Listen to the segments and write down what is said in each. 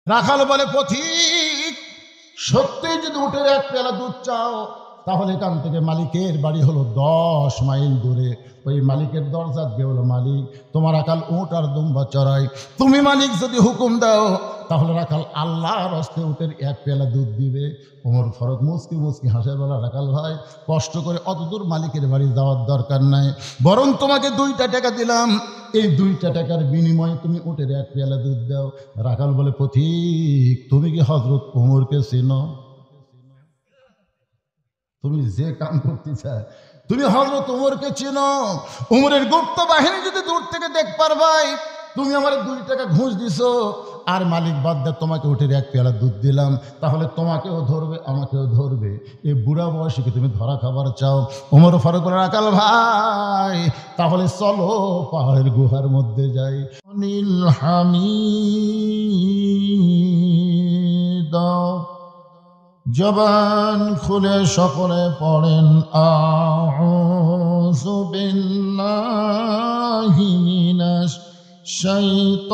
রাখাল বলে, পথিক, সত্যিই যদি উটের এক পেয়ালা দুধ চাও তাহলে এখান থেকে মালিকের বাড়ি হলো 10 মাইল দূরে। ওই মালিকের দরজা দিয়ে বলো, মালিক, তোমার রাখাল উট আর দুম্বা চড়াই, তুমি মালিক যদি হুকুম দাও তাহলে রাখাল আল্লাহর হস্তে উটের এক পেয়ালা দুধ দিবে। ওমর ফারুক মুসকি মুসকি হাসে, বলা, রাখাল ভাই, কষ্ট করে অত দূর মালিকের বাড়ি যাওয়ার দরকার নাই, বরং তোমাকে 2টা টাকা দিলাম, এই 2টা টাকার বিনিময়ে তুমি উটের এক পেয়ালা দুধ দাও। রাখাল বলে, পথিক, তুমি কি হযরত ওমরকে চেনো? তুমি যে কাম করতে চায়, তুমি হযরত ওমরকে চেনো? ওমরের গুপ্ত বাহিনী যদি দূর থেকে দেখ পারবাই, তুমি আমার 2 টাকা ঘুষ দিছো, আর মালিক বাদ দে তোমাকে উঠে এক পেয়ালা দুধ দিলাম, তাহলে তোমাকেও ধরবে আমাকেও ধরবে। এই বুড়া বয়সে কি তুমি ধরা খাবার চাও? ওমর ফারুক বলে, রাখাল ভাই, তাহলে চলো পাহাড়ের গুহার মধ্যে যাই। নীল হামিদ, জবান খুলে সকলে পড়েন, আউযু বিল্লাহি মিনাশ শাইতানির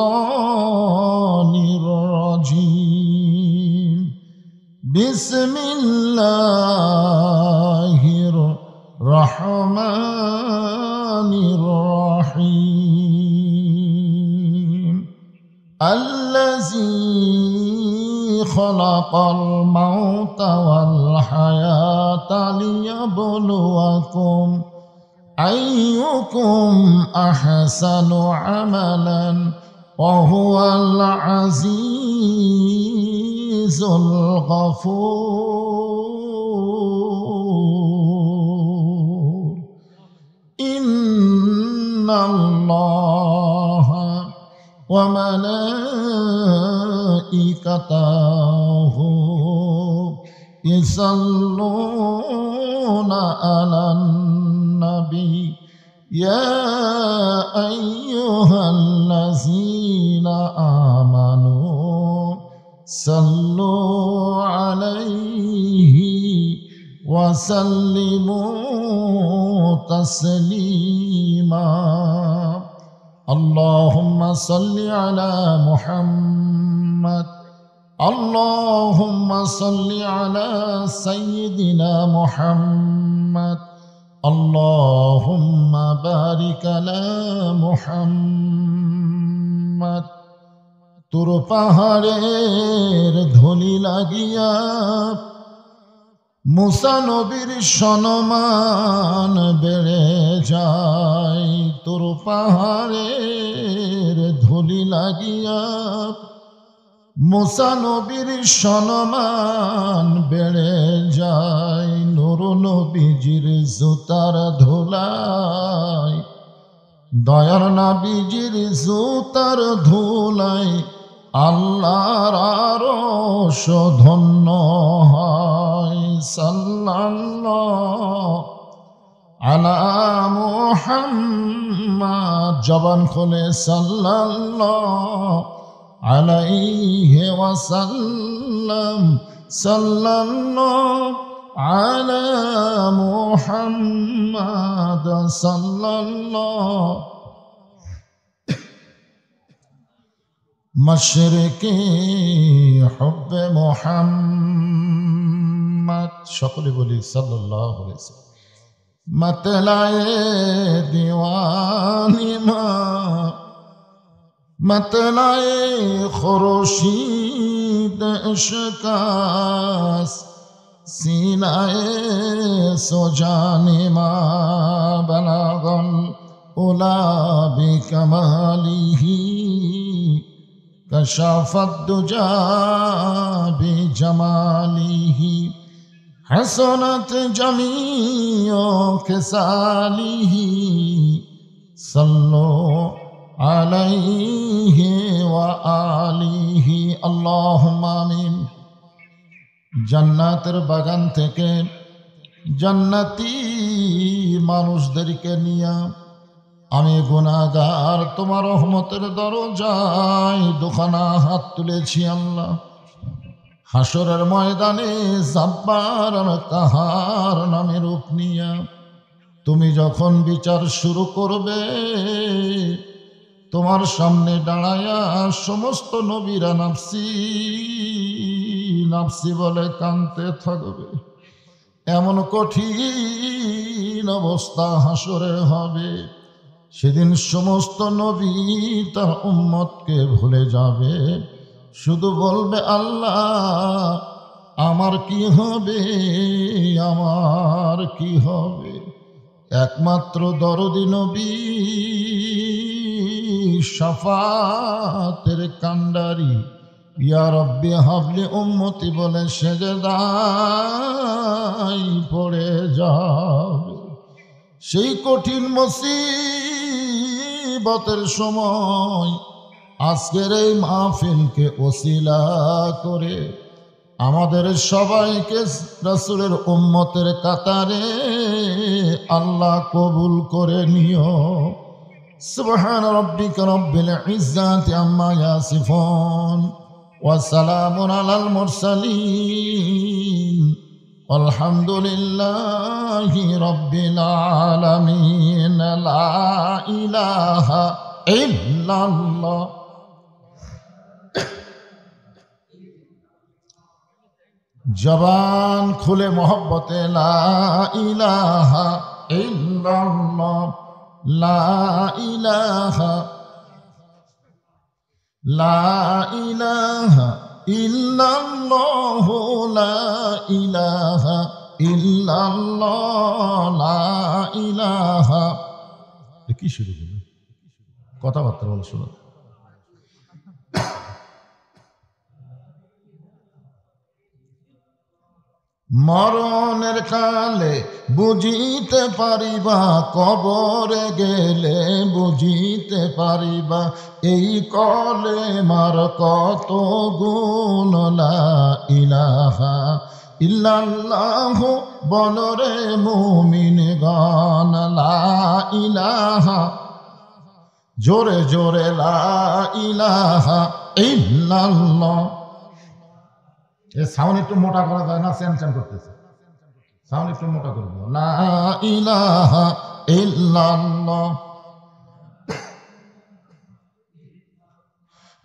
রাজিম, বিসমিল্লাহির রহমানির রহিম, আল্লাযী খলাকাল মাউতা ওয়াল হায়াতা লিয়াবলুয়াকুম আইয়ুকুম আহসানু আমালান ওয়া হুয়াল আজিজুল গফুর। ইন্নাল্লাহা ওয়া মালাইকাতাহু ইসাল্লুনা আলান নবী, ইয়া আইয়ুহাল্লাযীনা আমানু সাল্লু আলাইহি ওয়া সাল্লিমু তাসলিমা। আল্লাহুম্মা সাল্লি আলা মুহাম্মাদ, আল্লাহুম্মা সাল্লি আলা সাইয়্যিদিনা মুহাম্মাদ, আল্লাহুম্মা বারিক আলা মুহাম্মাদ। তোর পাহাড়ের ধুলি লাগিয়া মুসা নবীর সম্মান বেড়ে যায়, তোর পাহাড়ের ধুলি লাগিয়া মুসা নবীর সম্মান বেড়ে যায়। নূর নবীজির জুতার ধুলাই, দয়ার নবীজির জুতার ধুলাই আল্লাহর আরশ ধন্য হয়। সাল্লাল্লাহু আলা মুহাম্মাদ, জবান খুলে সাল্লাল্লাহু আলাইহি ওয়াসাল্লাম, সাল্লাল্লাহু আলা মুহাম্মাদ, সাল্লাল্লাহু মশরিকি হুব্বে মুহাম্মদ। সকলে বলি সাল্লাল্লাহু আলাইহি ওয়াসাল্লাম। मतलाए दीवानी माँ, मतलाए खुर्शीद इश्कास, सीनाए सुजानी माँ, बलागल उला बिकमालिही, कशाफत दुजा बिजमालिही, हसनत जमीओ खिसालिही, सल्लो अलैहि व आलिहि। अल्लाहुम्मा आमीन। জান্নাতের বাগান থেকে জান্নাতি মানুষদেরকে নিয়ে আমি গুনাহগার তোমার রহমতের দরজায় দুখানা হাত তুলেছি আল্লাহ। হাসরের ময়দানে জাব্বার আর কাহার নামে রূপ নিয়া তুমি যখন বিচার শুরু করবে, তোমার সামনে দাঁড়ায়া সমস্ত নবীরা নাফসি নাফসি বলে কাঁদতে থাকবে। এমন কঠিন অবস্থা হাসরে হবে, সেদিন সমস্ত নবী তার উম্মতকে ভুলে যাবে, শুধু বলবে আল্লাহ আমার কি হবে, আমার কি হবে। একমাত্র দরদি নবী শাফাতের কান্ডারি ইয়া রব্বি হাবলি উম্মতি বলে সেজদায় পড়ে যাবে। সেই কঠিন মুসিবতের সময় আজকের এই মাহফিলকে ওসিলা করে আমাদের সবাইকে রাসূলের উম্মতের কাতারে আল্লাহ কবুল করে নিও। সুবহান রাব্বিকা রাব্বিল ইজ্জাতি আম্মা ইয়াসিফুন ওয়া সালামুন আলাল মুরসালিন আলহামদুলিল্লাহি রাব্বিল আলামিন। লা ইলাহা ইল্লাল্লাহ। জবান খুলে মোহব্বতে লা ইলাহা ইল্লাল্লাহ, লা ইলাহা, লা ইলাহা ইল্লাল্লাহ, লা ইলাহা ইল্লাল্লাহ, লা ইলাহা। কি শুরু করবে কথাবার্তা বলে শোনো। মরণের কালে বুঝিতে পারিবা, কবরে গেলে বুঝিতে পারিবা, এই কলে মার কত গুণ। লা ইলাহা ইল্লাল্লাহ বলরে মুমিনগণ, লা ইলাহা, জোরে জোরে লা ইলাহা ইল্লাল্লাহ। এ সাউন্ড একটু মোটা করা যায় না? চ্যান করতেছে, সাউন্ড একটু মোটা করব। লা ইলাহা ইল্লাল্লাহ।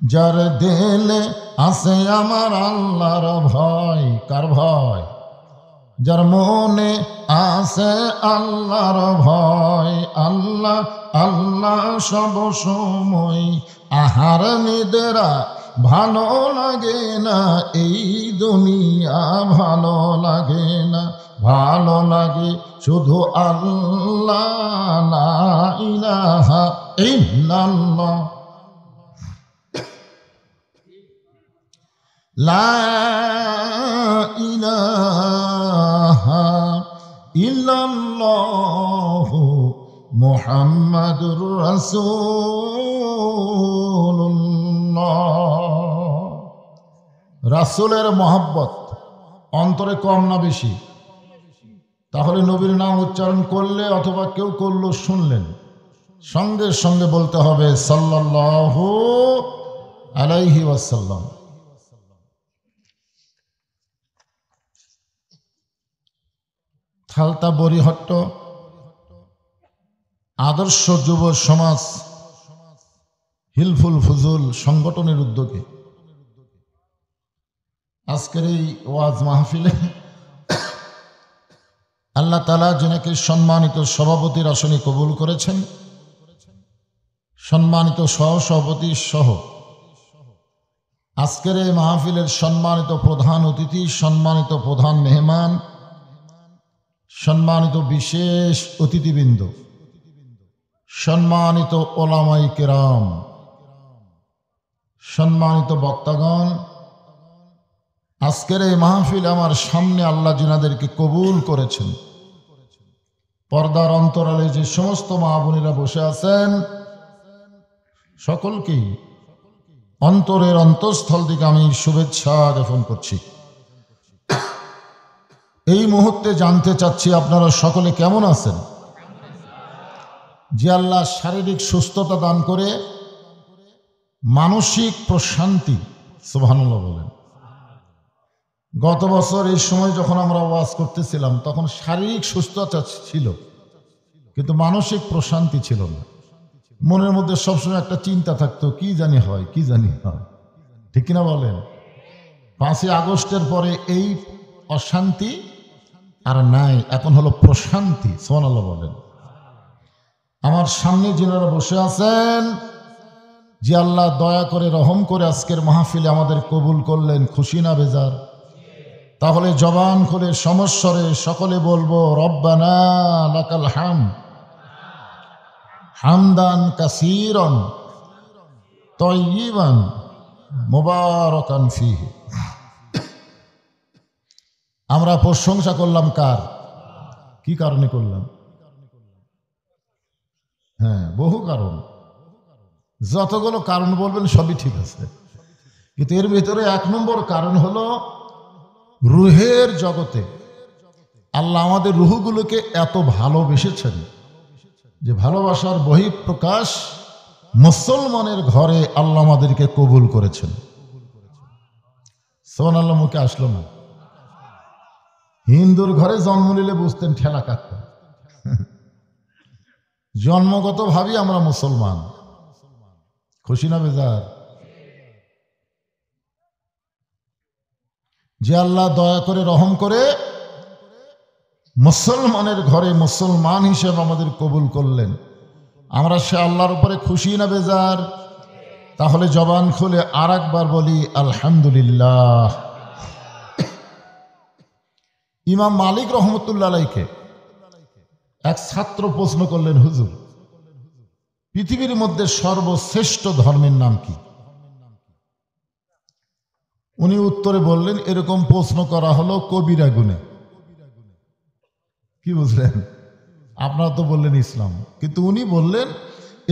যার দিলে আছে আমার আল্লাহর ভয়, কার ভয়? যার মনে আছে আল্লাহর ভয়, আল্লাহ আল্লাহ সব সময়। আহার নিদ্রা ভালো লাগে না, এই দুনিয়া ভালো লাগে না, ভালো লাগে শুধু আল্লাহ। লা ইলাহা ইল্লাল্লাহ, লা ইলাহা ইল্লাল্লাহ মুহাম্মাদুর রাসূলুল্লাহ। রাসূলের মহব্বত অন্তরে কম না বেশি? তাহলে নবীর নাম উচ্চারণ করলে অথবা কেউ করলো শুনলেন, সঙ্গে সঙ্গে বলতে হবে সাল্লাল্লাহু আলাইহি ওয়াসাল্লাম। থালতা বরিহট্ট আদর্শ যুব সমাজ হিলফুল ফুজুল সংগঠনের উদ্যোগে আজকের এই ওয়াজ মাহফিলে আল্লাহ তাআলা যিনাকে সম্মানিত সভাপতির আসনে কবুল করেছেন, সম্মানিত সহসভাপতি সহ আজকের এই মাহফিলের সম্মানিত প্রধান অতিথি, সম্মানিত প্রধান মেহমান, সম্মানিত বিশেষ অতিথিবৃন্দ, সম্মানিত ওলামায়ে কেরাম, সম্মানিত বক্তাগণ, আজকের এই মাহফিল আমার সামনে আল্লাহ জিনাদেরকে কবুল করেছেন। পর্দার অন্তরালে যে সমস্ত মা বোনেরা বসে আছেন সকলকেই অন্তরের অন্তঃস্থল থেকে আমি শুভেচ্ছা জ্ঞাপন করছি। এই মুহূর্তে জানতে চাচ্ছি আপনারা সকলে কেমন আছেন? যে আল্লাহ শারীরিক সুস্থতা দান করে মানসিক প্রশান্তি, সুবহানাল্লাহ বলেন। গত বছর এই সময় যখন আমরা ওয়াজ করতেছিলাম তখন শারীরিক সুস্থতা ছিল কিন্তু মানসিক প্রশান্তি ছিল না। মনের মধ্যে সবসময় একটা চিন্তা থাকতো, কি জানি হয়, কি জানি হয়, ঠিক কিনা বলেন? 5ই আগস্টের পরে এই অশান্তি আর নাই, এখন হলো প্রশান্তি। সুবহানাল্লাহ বলেন। আমার সামনে যিনারা বসে আছেন, যে আল্লাহ দয়া করে রহম করে আজকের মাহফিলে আমাদের কবুল করলেন, খুশি না বেজার? তাহলে জবান খুলে সমস্বরে সকলে বলবো, রব্বানা লাকাল হামদ হামদান কাসীরান তাইয়িবান মুবারাকান ফীহি। আমরা প্রশংসা করলাম কার? কি কারণে করলাম? হ্যাঁ, বহু কারণ। যতগুলো কারণ বলবেন সবই ঠিক আছে, কিন্তু এর ভিতরে 1 নম্বর কারণ হলো রুহের জগতে আল্লাহ আমাদের রুহগুলোকে এত ভালোবেসেছেন যে ভালোবাসার বহিঃপ্রকাশ মুসলমানের ঘরে আল্লাহ আমাদেরকে কবুল করেছেন। সুবহানাল্লাহ মুখে আসলো না। হিন্দুর ঘরে জন্ম নিলে বুঝতেন ঠেলা কাটতে। জন্মগত ভাবে আমরা মুসলমান, খুশি না বেজার? যে আল্লাহ দয়া করে রহম করে মুসলমানের ঘরে মুসলমান হিসেবে আমাদের কবুল করলেন, আমরা সে আল্লাহর উপরে খুশি না বেজার? তাহলে জবান খুলে আর একবার বলি আলহামদুলিল্লাহ। ইমাম মালিক রহমতুল্লাহ আলাইকে এক ছাত্র প্রশ্ন করলেন, হুজুর, পৃথিবীর মধ্যে সর্বশ্রেষ্ঠ ধর্মের নাম কি? উনি উত্তরে বললেন, এরকম প্রশ্ন করা হলো কবিরা গুণে। কি বুঝলেন? আপনারা তো বললেন ইসলাম, কিন্তু উনি বললেন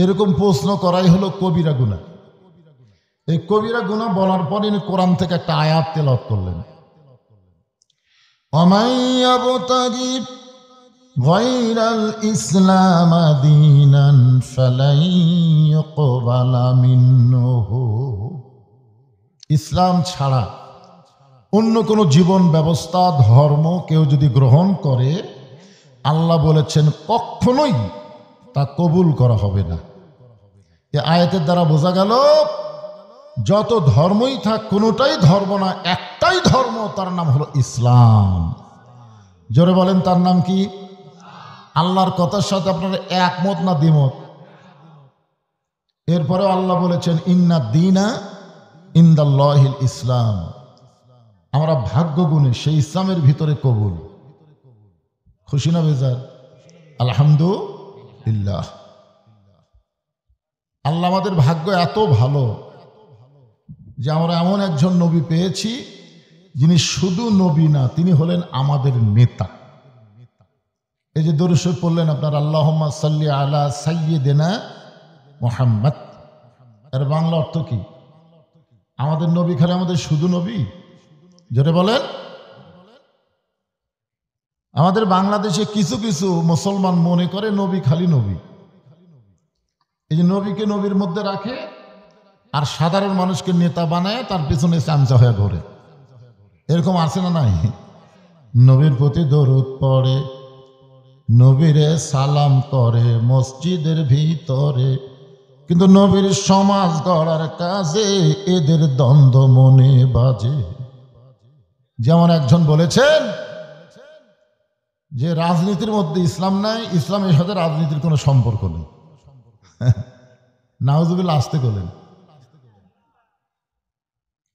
এরকম প্রশ্ন করাই হলো কবিরা গুনাহ। এই কবিরা গুনাহ বলার পর ইনি কোরআন থেকে একটা আয়াত তেলাওয়াত করলেন, ওয়ামান ইয়াবতাগি গায়রাল ইসলাম দীনান ফালাই ইউকবালা মিনহু। ইসলাম ছাড়া অন্য কোনো জীবন ব্যবস্থা ধর্ম কেউ যদি গ্রহণ করে, আল্লাহ বলেছেন কখনোই তা কবুল করা হবে না। এই আয়াতের দ্বারা বোঝা গেল যত ধর্মই থাক কোনোটাই ধর্ম না, একটাই ধর্ম, তার নাম হলো ইসলাম। জোরে বলেন, তার নাম কি? আল্লাহর কথার সাথে আপনারা একমত না দ্বিমত? এরপরে আল্লাহ বলেছেন ইন্না দীনা ইনদাল্লাহিল ইসলাম। আমরা ভাগ্য গুণে সেই ইসলামের ভিতরে কবুল। খুশি না বেজার? আলহামদুলিল্লাহ। আল্লাহ আমাদের ভাগ্য এত ভালো যে আমরা এমন একজন নবী পেয়েছি যিনি শুধু নবী না, তিনি হলেন আমাদের নেতা। এই যে দরুদ শরীফ পড়লেন আপনার, আল্লাহুম্মা সাল্লি আলা সাইয়্যিদিনা মুহাম্মদ, এর বাংলা অর্থ কি? আমাদের নবী খালি আমাদের শুধু নবী? জোরে বলেন। আমাদের বাংলাদেশে কিছু কিছু মুসলমান মনে করে নবী খালি নবী, এই যে নবীকে নবীর মধ্যে রাখে আর সাধারণ মানুষকে নেতা বানায়, তার পিছনে চামচা হয়ে ঘোরে। এরকম আছে না নাই? নবীর প্রতি দরুদ পড়ে, নবীরে সালাম করে মসজিদের ভিতরে, কিন্তু নবীর সমাজ গড়ার কাজে এদের দ্বন্দ্ব মনে বাজে। যেমন একজন বলেছেন যে রাজনীতির মধ্যে ইসলাম নাই, ইসলামের সাথে রাজনীতির কোনো সম্পর্ক নেই। নাউজুবিল্লাহ, আসতে বলেন।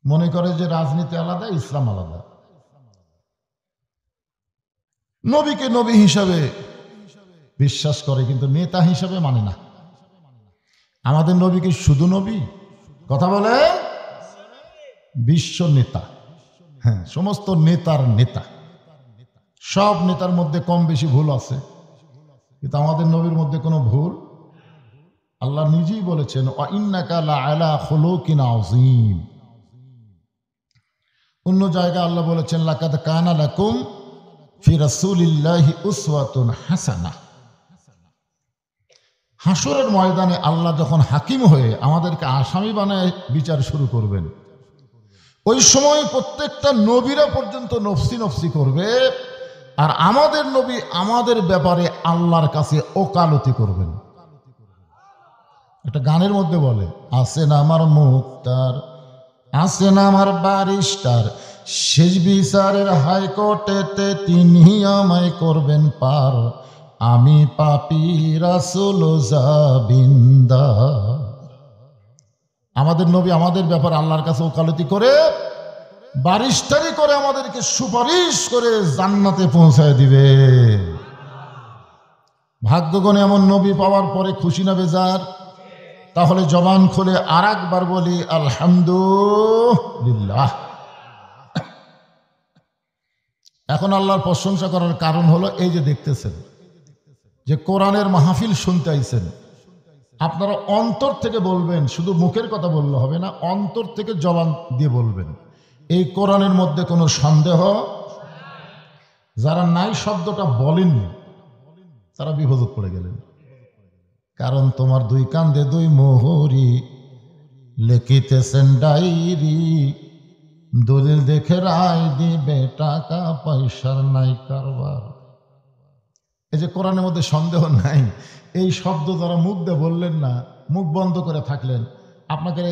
মনে করে যে রাজনীতি আলাদা, ইসলাম আলাদা। নবীকে নবী হিসাবে বিশ্বাস করে কিন্তু নেতা হিসাবে মানে না। আমাদের নবীকে শুধু নবী? কথা বলে বিশ্ব নেতা। হ্যাঁ, সমস্ত নেতার নেতা। সব নেতার মধ্যে কম বেশি ভুল আছে, কিন্তু আমাদের নবীর মধ্যে কোনো ভুল। আল্লাহ নিজেই বলেছেন ওয়া ইন্নাকা লাআলা খুলুকিন আযীম। অন্য জায়গায় আল্লাহ বলেছেন লাকাদ কানা লাকুম ফি রাসূলিল্লাহি উসওয়াতুন হাসানাহ। হাসরের ময়দানে আল্লাহ যখন হাকিম হয়ে আমাদেরকে আসামি বানায় বিচার শুরু করবেন, ওই সময় প্রত্যেকটা নবীরা পর্যন্ত নফসি নফসি করবে, আর আমাদের নবী আমাদের ব্যাপারে আল্লাহর কাছে ওকালতি করবেন। একটা গানের মধ্যে বলে, আসেন আমার মুক্তার, আসেন আমার ব্যারিস্টার, শেষ বিচারের হাইকোর্টেতে তিনি আমায় করবেন পার, আমি পাপী রাসূল জাবিন্দা। আমাদের নবী আমাদের ব্যাপারে আল্লাহর কাছে ওকালতি করে, বারিস্টারি করে আমাদেরকে সুপারিশ করে জান্নাতে পৌঁছায় দিবে। ভাগ্যগণে এমন নবী পাওয়ার পরে খুশি না বেজার? তাহলে জবান খুলে আর একবার বলি আলহামদুলিল্লাহ। এখন আল্লাহর প্রশংসা করার কারণ হলো এই যে দেখতেছেন যে কোরআনের মাহফিল শুনতে আইছেন, আপনারা অন্তর থেকে বলবেন, শুধু মুখের কথা বললে হবে না, অন্তর থেকে জবান দিয়ে বলবেন এই কোরআনের মধ্যে কোনো সন্দেহ। যারা নাই শব্দটা বলেননি তারা বিপদে পড়ে গেলেন। কারণ তোমার দুই কান্দে দুই মোহরি, লিখিতেছেন ডায়েরি, দলিল দেখে রায় দিবে, টাকা পয়সার নাই কারবার। এই যে কোরআনের মধ্যে সন্দেহ নাই, এই শব্দ যারা মুখ দিয়ে বললেন না, মুখ বন্ধ করে থাকলেন, আপনাকে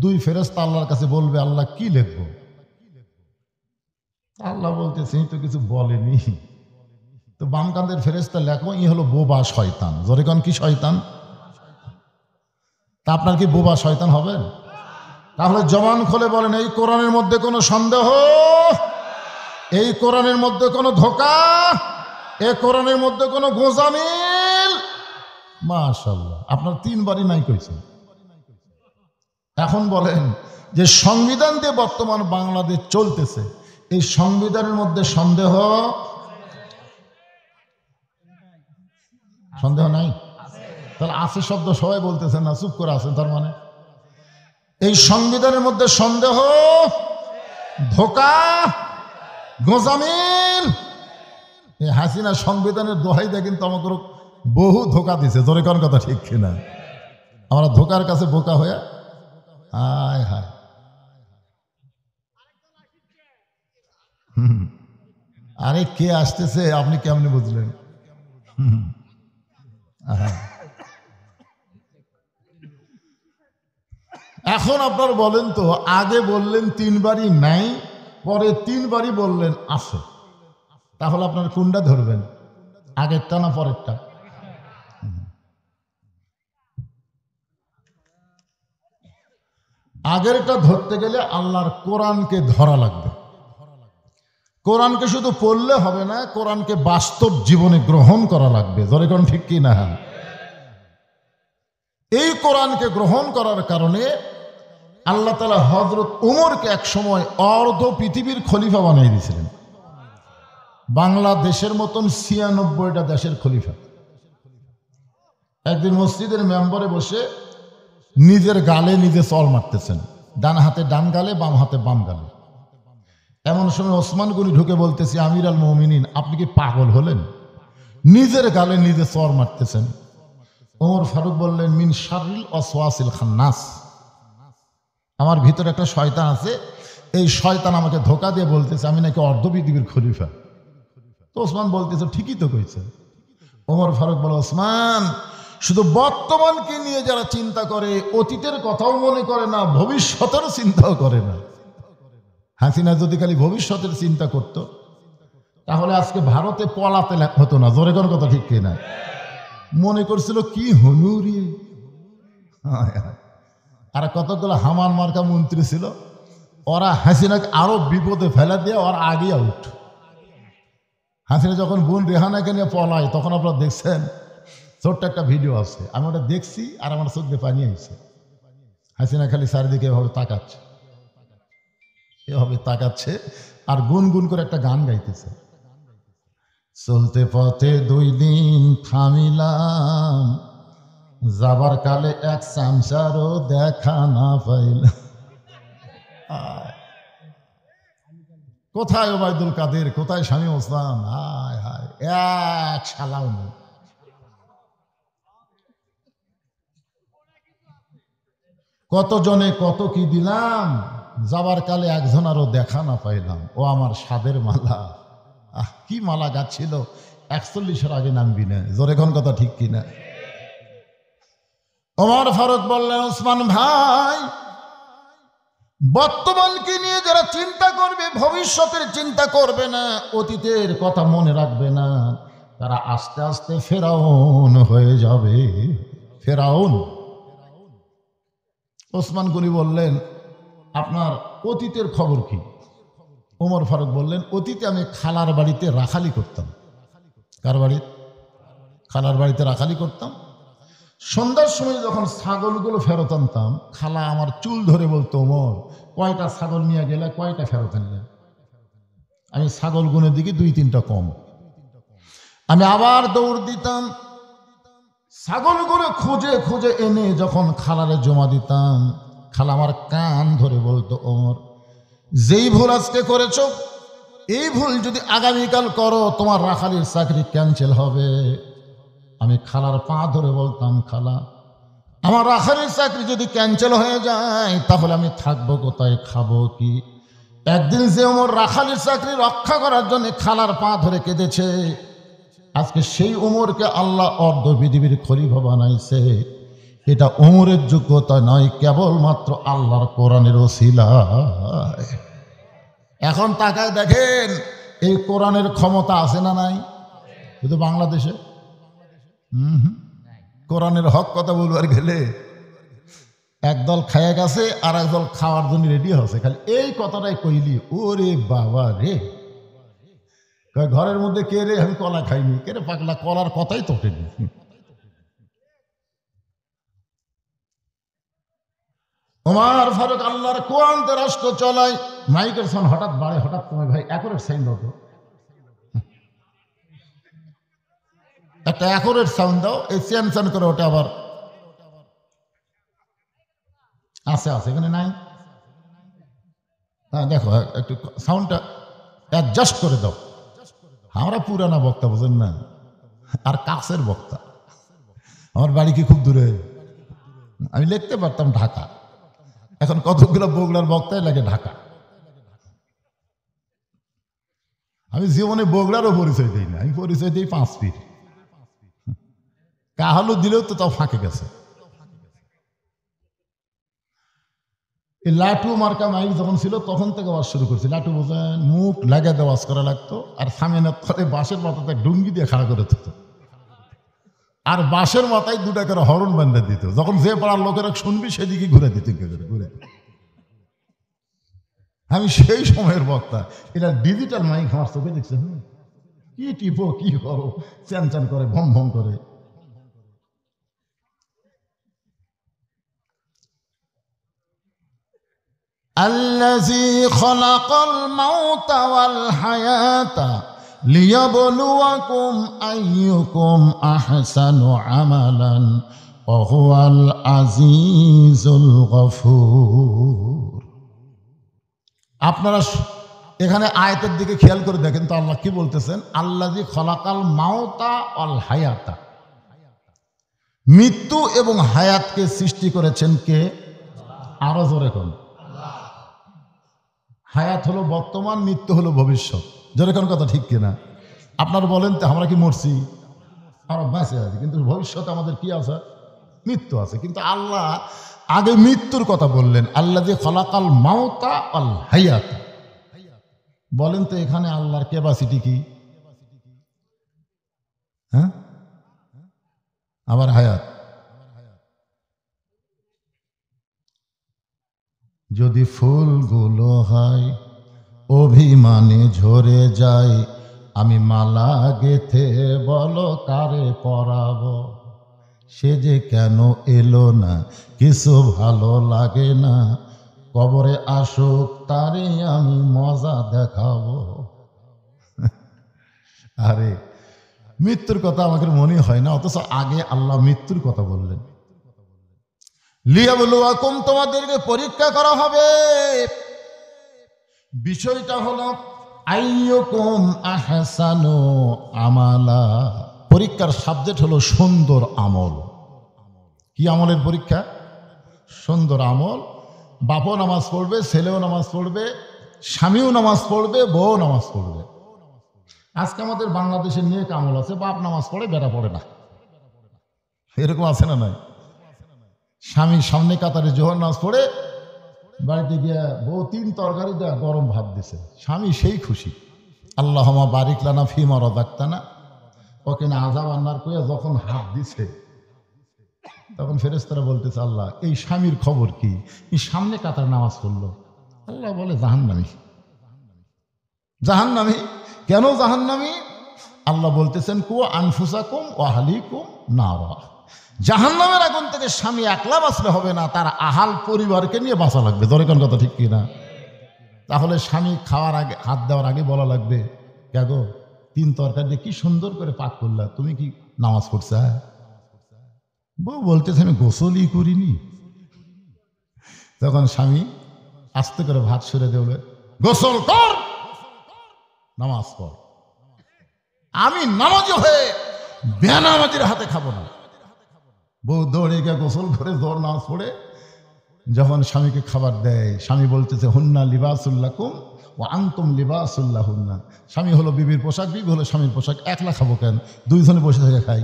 দুই ফেরেশতা আল্লাহর কাছে বলবে আল্লাহ কি লিখব? আল্লাহ বলতেছে তো কিছু বলেনি। তো বাম কান্দের ফেরেশতা লেখো, ই হলো বোবা শয়তান। জোরে কোন কি শয়তান? তা আপনার কি বোবা শয়তান হবেন? তাহলে জবান খুলে বলেন এই কোরআনের মধ্যে কোনো সন্দেহ, এই কোরআনের মধ্যে কোনো ধোঁকা, এই কোরআনের মধ্যে কোনো গোঁজামিল। মাশাআল্লাহ, আপনার তিনবারই নাই কইছেন। এখন বলেন যে সংবিধান দিয়ে বর্তমান বাংলাদেশ চলতেছে, এই সংবিধানের মধ্যে সন্দেহ সন্দেহ নাই? তাহলে আছে শব্দ সবাই বলতেছেন না, চুপ করে আছেন, তার মানে এই সংবিধানের মধ্যে সন্দেহ, ধোঁকা, গোঁজামিল। এই হাসিনা সংবিধানের দোহাই দিয়ে কিন্তু আমাকে বহু ধোঁকা দিছে। জোরে কোন কথা ঠিক কিনা? আমরা ধোঁকার কাছে বোকা হয়ে হায় হায়। আরে কে আসতেছে আপনি কেমনে বুঝলেন? এখন আপনার বলেন তো, আগে বললেন তিনবারই নাই, পরে তিনবারই বললেন আছে, তাহলে আপনার কোনটা ধরবেন? আগেরটা না পরেরটা? আগেরটা ধরতে গেলে আল্লাহর কোরআনকে ধরা লাগবে। কোরআনকে শুধু পড়লে হবে না, কোরআনকে বাস্তব জীবনে গ্রহণ করা লাগবে। জোরে কোন ঠিক কি না? এই কোরআনকে গ্রহণ করার কারণে আল্লাহ তাআলা হযরত উমরকে এক সময় অর্ধ পৃথিবীর খলিফা বানিয়ে দিয়েছিলেন। বাংলাদেশের মতন ৯৬টা দেশের খলিফা। একদিন মসজিদের মেম্বারে বসে নিজের গালে নিজে চর মারতেছেন, ডান হাতে ডান গালে, বাম হাতে বাম গালে। এমন সময় ওসমান গনি ঢুকে বলতেছে, আমির আল মুমিনিন আপনি কি পাগল হলেন? নিজের গালে নিজে চর মারতেছেন। ওমর ফারুক বললেন, মিন শাররিল ওয়াসওয়াসিল খান্নাস, আমার ভিতরে একটা শয়তান আছে, এই শয়তান আমাকে ধোঁকা দিয়ে বলতেছে আমি নাকি অর্ধ পৃথিবীর খলিফা। তো ওসমান বলতেছে ঠিকই তো কইছে। ওমর ফারুক বলে, ওসমান শুধু বর্তমানকে নিয়ে যারা চিন্তা করে, অতীতের কথাও মনে করে না, ভবিষ্যতের চিন্তাও করে না। হাসিনা যদি খালি ভবিষ্যতের চিন্তা করত তাহলে আজকে ভারতে পলাতে হতো না। জোরে কোন কথা ঠিক কিনা? মনে করছিল কি হনুরি, আর কতগুলো হামান মার্কা মন্ত্রী ছিল, ওরা হাসিনাকে আরো বিপদে ফেলে দিয়ে ওরা আগে আউট। হাসিনা যখন বোন রেহানাকে নিয়ে পলায় তখন আপনারা দেখছেন, ছোট্ট একটা ভিডিও আছে, আমি ওটা দেখছি আর আমার চোখ দিয়ে পানি আসছে। হাসিনা খালি চারিদিকে এভাবে তাকাচ্ছে, এভাবে তাকাচ্ছে আর গুনগুন করে একটা গান গাইতেছে, চলতে পথে 2 দিন থামিলাম, যাবার কালে এক চামচারও দেখা না পাইলাম। কোথায় ওবায়দুল কাদের, কোথায় শামীম ওসমান? হায় হায়, এক শালাও নেই। কতজনে কত কি দিলাম, যাবার কালে একজন আরো দেখা না পাইলাম। ও আমার সাদের মালা, কি মালা গাচ্ছিল, 41-এর আগে নামবি না। জোরে কোন কথা ঠিক কিনা? ওমর ফারুক বললেন, ওসমান ভাই, বর্তমানকে নিয়ে যারা চিন্তা করবে, ভবিষ্যতের চিন্তা করবে না, অতীতের কথা মনে রাখবে না, তারা আস্তে আস্তে ফেরাউন হয়ে যাবে। ফেরাউন। ওসমান গনি বললেন, আপনার অতীতের খবর কি? ওমর ফারুক বললেন, অতীতে আমি খালার বাড়িতে রাখালি করতাম। কার বাড়ি? খালার বাড়িতে রাখালি করতাম। সন্ধ্যার সময় যখন ছাগলগুলো ফেরত আনতাম, খালা আমার চুল ধরে বলতো, ওমর, কয়টা ছাগল নিয়ে গেলে, কয়টা ফেরত আনলে? আমি ছাগল গুনের দিকে 2-3টা কম। আমি আবার দৌড় দিতাম, ছাগলগুলো খুঁজে খুঁজে এনে যখন খালারে জমা দিতাম, খালা আমার কান ধরে বলতো, ওমর, যেই ভুল আজকে করেছ, এই ভুল যদি আগামীকাল করো, তোমার রাখালির চাকরি ক্যান্সেল হবে। আমি খালার পা ধরে বলতাম, খালা, আমার রাখালির চাকরি যদি ক্যান্সেল হয়ে যায়, তাহলে আমি থাকবো কোথায়, খাবো কি? একদিন যে ওমর রাখালির চাকরি রক্ষা করার জন্য খালার পা ধরে কেঁদেছে, আজকে সেই ওমরকে আল্লাহ অর্ধ পৃথিবীর খলিফা বানাইছে। এটা ওমরের যোগ্যতা নয়, কেবলমাত্র আল্লাহর কোরআনের ওসিলায়। এখন তাকায় দেখেন, এই কোরআনের ক্ষমতা আছে না নাই? শুধু বাংলাদেশে কোরআনের হক কথা বলবার গেলে একদল খায়া গেছে, আর একদল খাওয়ার জন্য রেডি হচ্ছে। খালি এই কথাটাই কইলি, ওরে বাবা রে, ঘরের মধ্যে কে রে, আমি কলা খাইনি, কে রে পাগলা, কলার কথাই তোটেনি। ওমর ফারুক আল্লাহর কোরআনতে রাষ্ট্র চলায়। মাইকের সাউন্ড হঠাৎ বাড়ে, হঠাৎ কমে। ভাই অ্যাকুরেট সাউন্ড দাও তো, একটা অ্যাকুরেট সাউন্ড দাও। এই চ্যান করে ওটা আবার আছে আছে, এখানে নাই। হ্যাঁ দেখো, একটু সাউন্ডটা অ্যাডজাস্ট করে দাও। আমরা পুরানা বক্তা, বুঝেন না, আর কাছের বক্তা। আমার বাড়ি কি খুব দূরে? আমি লিখতে পারতাম ঢাকা, এখন কতগুলো বগুড়ার বক্তাই লাগে ঢাকা। আমি জীবনে বগুড়ারও পরিচয় দিই না, আমি পরিচয় দিই 5 ফিট। কাহালু দিলেও তো তাও ফাঁকে গেছে। এই লাটু মার্কা মাইক যখন ছিল, তখন থেকে ওয়াজ শুরু করছি। লাটু বোঝেন, মুখ লাগা দিয়ে ওয়াজ করা লাগতো, আর সামিনের তলে বাঁশের মাথাতে ডুঙ্গি দিয়ে খাড়া করে দিত, আর বাঁশের মাথায় 2টা করে হরন বান্ধা দিত। যখন যে পাড়ার লোকেরা শুনবি, সেদিকে ঘুরে দিত, ঘুরে। আমি সেই সময়ের বক্তা। এটা ডিজিটাল মাইক আমার চোখে দেখছে, কি টিপো, কি করো, চ্যান করে, ভম ভম করে। আল্লাযী খালাকাল মাউতা ওয়াল হায়াতা লিয়াবলুয়াকুম আইয়ুকুম আহসানু আমালান ওয়া হুয়াল আজিজুল গফুর। আপনারা এখানে আয়াতের দিকে খেয়াল করে দেখেন তো, আল্লাহ কি বলতেছেন? আল্লাযী খালাকাল মাউতা ওয়াল হায়াতা, মৃত্যু এবং হায়াতকে সৃষ্টি করেছেন কে? আরো জোরে কোন? হায়াত হলো বর্তমান, মৃত্যু হলো ভবিষ্যৎ। যেরকম কথা ঠিক কিনা? আপনারা বলেন তো, আমরা কি মরছি? আমরা বেঁচে আছি, কিন্তু ভবিষ্যতে আমাদের কি আছে? মৃত্যু আছে। কিন্তু আল্লাহ আগে মৃত্যুর কথা বললেন, আল্লাযী খালাকাল মাউতা ওয়াল হায়াতা। বলেন তো, এখানে আল্লাহর ক্যাপাসিটি কি? হ্যাঁ, আবার হায়াত। যদি ফুলগুলো হয় অভিমানে ঝরে যায়, আমি মালা গেথে বলো কারে পরাবো, সে যে কেন এলো না, কিছু ভালো লাগে না, কবরে আসুক তারে আমি মজা দেখাবো। আরে মৃত্যুর কথা আমাদের মনে হয় না, অথচ আগে আল্লাহ মৃত্যুর কথা বললেন। লিয়াবলুয়াকুম, তোমাদেরকে পরীক্ষা করা হবে। বিষয়টা হলো আইয়ুকুম আহসানু আমালা। পরীক্ষার সাবজেক্ট হলো সুন্দর আমল। কি আমলের পরীক্ষা? সুন্দর আমল। বাপও নামাজ পড়বে, ছেলেও নামাজ পড়বে, স্বামীও নামাজ পড়বে, বউ নামাজ পড়বে। আজকে আমাদের বাংলাদেশের নিয়ে আমল আছে, বাপ নামাজ পড়ে, বেটা পড়ে না। এরকম আছে না নাই? স্বামী সামনে কাতারে জোহর নামাজ পড়ে বাড়িতে গিয়া বউ 3 তরকারি দেয়া গরম ভাত দিছে, স্বামী সেই খুশি। আল্লাহুম্মা বারিক লানা ফিমা রাযাকতানা, ওকে না আযাব আন্নার কইয়া যখন হাত দিছে তখন ফেরেশতারা বলতেছে, আল্লাহ এই স্বামীর খবর কি, এই সামনে কাতার নামাজ পড়লো। আল্লাহ বলে জাহান্নামী। জাহান্নামী কেন জাহান্নামী? আল্লাহ বলতেছেন কু আনফুসাকুম ওয়া আহলিকুম নারা, জাহান্নামের আগুন থেকে স্বামী একলা বাঁচলে হবে না, তার আহাল পরিবারকে নিয়ে বাঁচা লাগবে। ধরে কোন কথা ঠিক কিনা? তাহলে স্বামী খাওয়ার আগে, হাত দেওয়ার আগে বলা লাগবে, কে গো 3 তরকারি দিয়ে কি সুন্দর করে পাক করলা, তুমি কি নামাজ পড়ছা? বউ বলতেছে আমি গোসলই করিনি। তখন স্বামী আস্তে করে ভাত সরে দেবে, গোসল কর, নামাজ পড়। আমি নামাজি হয়ে বেনামাজির হাতে খাবো না। বউ দৌড়ে গিয়ে গোসল করে দৌড় নামাজ পড়ে যখন স্বামীকে খাবার দেয়, স্বামী বলতেছে হুন্না লিবাসুল্লাকুম ওয়া আনতুম লিবাসুল্লাহুন্না। স্বামী হলো বিবির পোশাক, বিবি হলো স্বামীর পোশাক, একলা খাবো কেন? দুইজনে বসে থেকে খাই।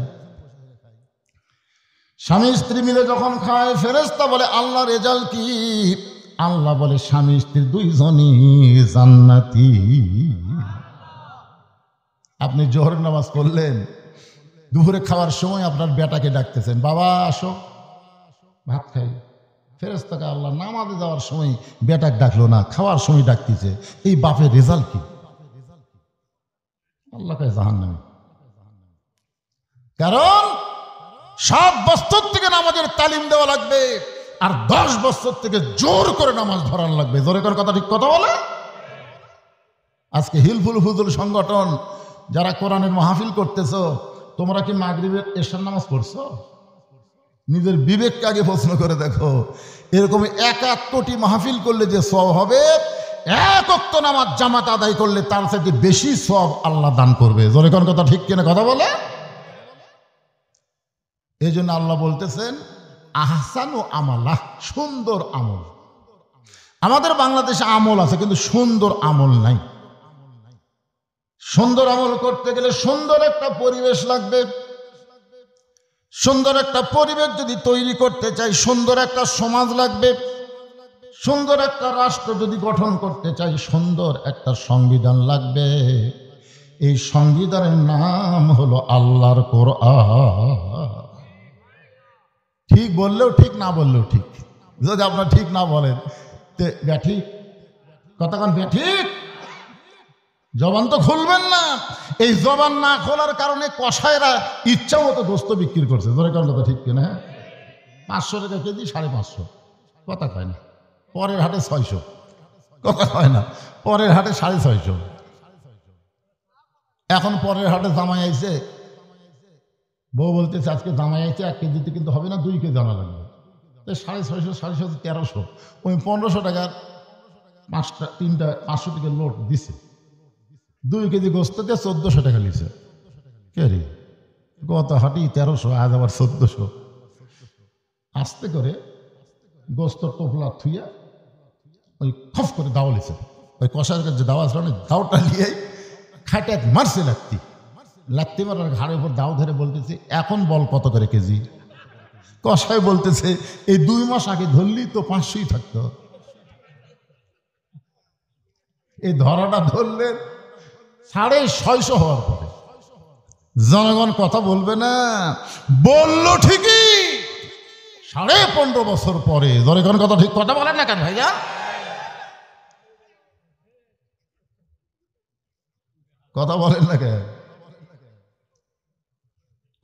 স্বামী স্ত্রী মিলে যখন খায়, ফেরেশতা বলে আল্লাহ রেজাল্ট কি? আল্লাহ বলে স্বামী স্ত্রী দুইজনই জান্নাতি। আপনি জোহরের নামাজ পড়লেন, দুপুরে খাওয়ার সময় আপনার বেটাকে ডাকতেছেন, বাবা আসো ভাত খাই। ফেরেশতাকে আল্লাহ নামাজে যাওয়ার সময় বেটাকে ডাকলো না, খাওয়ার সময় ডাকতেছে। এই বাপের রেজাল্ট কি? আল্লাহ কয় জাহান্নামী। কারণ 7 বছর থেকে নামাজের তালিম দেওয়া লাগবে, আর 10 বছর থেকে জোর করে নামাজ ধরান লাগবে। জোরে করে কথা ঠিক কথা বলে। আজকে হিলফুল ফুজুল সংগঠন যারা কোরআনের মাহফিল করতেছ, তোমরা কি মাগরিবের এশার নামাজ পড়ছো? নিজের বিবেককে আগে প্রশ্ন করে দেখো। এরকম 71টি মাহফিল করলে যে সওয়াব হবে, 1 ওয়াক্ত নামাজ জামাত আদায় করলে তার থেকে বেশি সওয়াব আল্লাহ দান করবে। জোরে কোন কথা ঠিক কিনা কথা বলে। এই জন্য আল্লাহ বলতেছেন আহসানু আমালা, সুন্দর আমল। আমাদের বাংলাদেশে আমল আছে কিন্তু সুন্দর আমল নাই। সুন্দর আমল করতে গেলে সুন্দর একটা পরিবেশ লাগবে। সুন্দর একটা পরিবেশ যদি তৈরি করতে চাই, সুন্দর একটা সমাজ লাগবে। সুন্দর একটা রাষ্ট্র যদি গঠন করতে চাই, সুন্দর একটা সংবিধান লাগবে। এই সংবিধানের নাম হলো আল্লাহর কোরআন। ঠিক বললেও ঠিক, না বললেও ঠিক। যদি আপনারা ঠিক না বলেন ব্যাঠিক কতক্ষণ ব্যাঠিক, জবান তো খুলবেন না। এই জবান না খোলার কারণে কসাইরা ইচ্ছা মতো গোস্ত বিক্রি করছে। ধরে কারণ কথা ঠিক কিনা? 500 টাকা কেজি, 550, কথা কয় না। পরের হাটে 600, কথা কয় না। পরের হাটে 650। এখন পরের হাটে জামাই আইছে, বউ বলতেছে আজকে জামাই আইছে 1 কেজিতে কিন্তু হবে না, 2 কেজি আনা লাগবে। 650, 650, 1300, ওই 1500 টাকার 3টা 500 টাকার লোড দিছে। 2 কেজি গোস্ত দিয়ে 1400 টাকা নিছে। কে রে, গত হাটি 1300, আজ আবার 1400। আস্তে করে গোস্ত টোপলা থুইয়া ওই খফ করে দাও লিছে। ওই কষার কাছে দাওয়া আসলে না, দাওটা নিয়ে খাটে মারছে লাগতে মারার ঘাড়ের উপর দাও ধরে বলতেছে এখন বল কত করে কেজি। কষায় বলতেছে এই 2 মাস আগে ধরলি তো 500ই থাকতো, এই ধরাটা ধরলে 650 হওয়ার পরে জনগণ কথা বলবে না? বললো ঠিকই, 15.5 বছর পরে। জনগণ কথা ঠিক কথা বলেন না কেন ভাইয়া? কথা বলেন না কেন?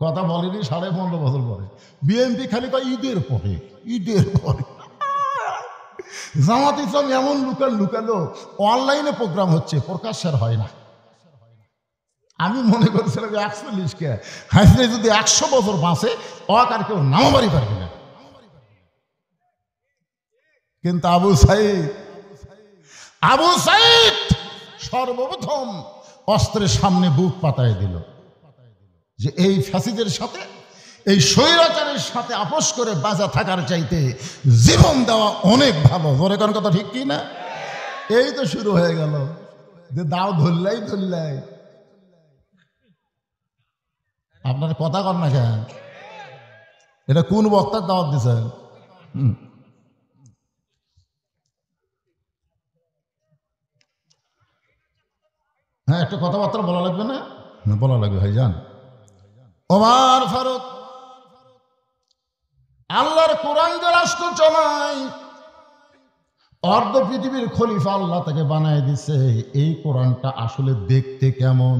কথা বলেনি 15.5 বছর পরে। বিএনপি খালি কয় ঈদের পরে, ঈদের পরে। জামাত ইসলাম এমন লুকালো, অনলাইনে প্রোগ্রাম হচ্ছে, প্রকাশের হয় না। আমি মনে করছিলাম 41 কে হাসলে যদি 100 বছর বাঁচে আর কেউ নামাবারই পারবে না। কিন্তু আবু সাইদ সর্বপ্রথম অস্ত্রের সামনে বুক পাতায় দিল যে এই ফ্যাসিদের সাথে, এই স্বৈরাচারের সাথে আপোষ করে বাঁচা থাকার চাইতে জীবন দেওয়া অনেক ভালো। জোরে কোন কথা ঠিক কি না? এই তো শুরু হয়ে গেল যে দাও ধরলাই। আপনার কথা কর না কেন? এটা কোন বক্তার দাওয়াত দিচ্ছেন? হ্যাঁ, একটা কথাবার্তা বলা লাগবে না? বলা লাগবে ভাইজান। ওমর ফারুক আল্লাহর কোরআন যে রাষ্ট্র চালায়, অর্ধ পৃথিবীর খলিফা আল্লাহ তাকে বানায় দিছে। এই কোরআনটা আসলে দেখতে কেমন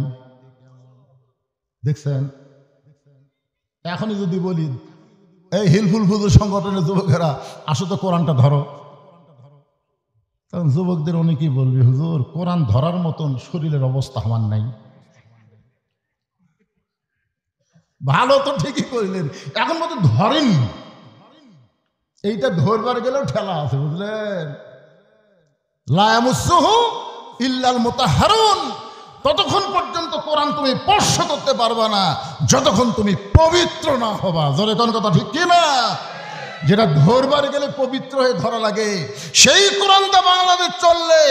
দেখছেন? এখনই যদি বলি এই হিলফুল ফুজুর সংগঠনের যুবকেরা আসো তো কোরআনটা ধরো, কারণ যুবকদের অনেকেই বলবে হুজুর কোরআন ধরার মতন শরীরের অবস্থা আমার নাই। ভালো তো ঠিকই করিলেন, এখন মতো ধরেন, এইটা ধরবার গেলেও ঠেলা আছে, বুঝলেন? লা ইয়ামাসসুহু ইল্লাল মুতাহহারুন, ততক্ষণ পর্যন্ত কোরআন তুমি স্পর্শ করতে পারবা না যতক্ষণ তুমি পবিত্র না হবা। জোরে কোন কথা ঠিক কি না? যেটা ধরবার গেলে পবিত্র হয়ে ধরা লাগে, সেই কোরআনটা বাংলাদেশ চললে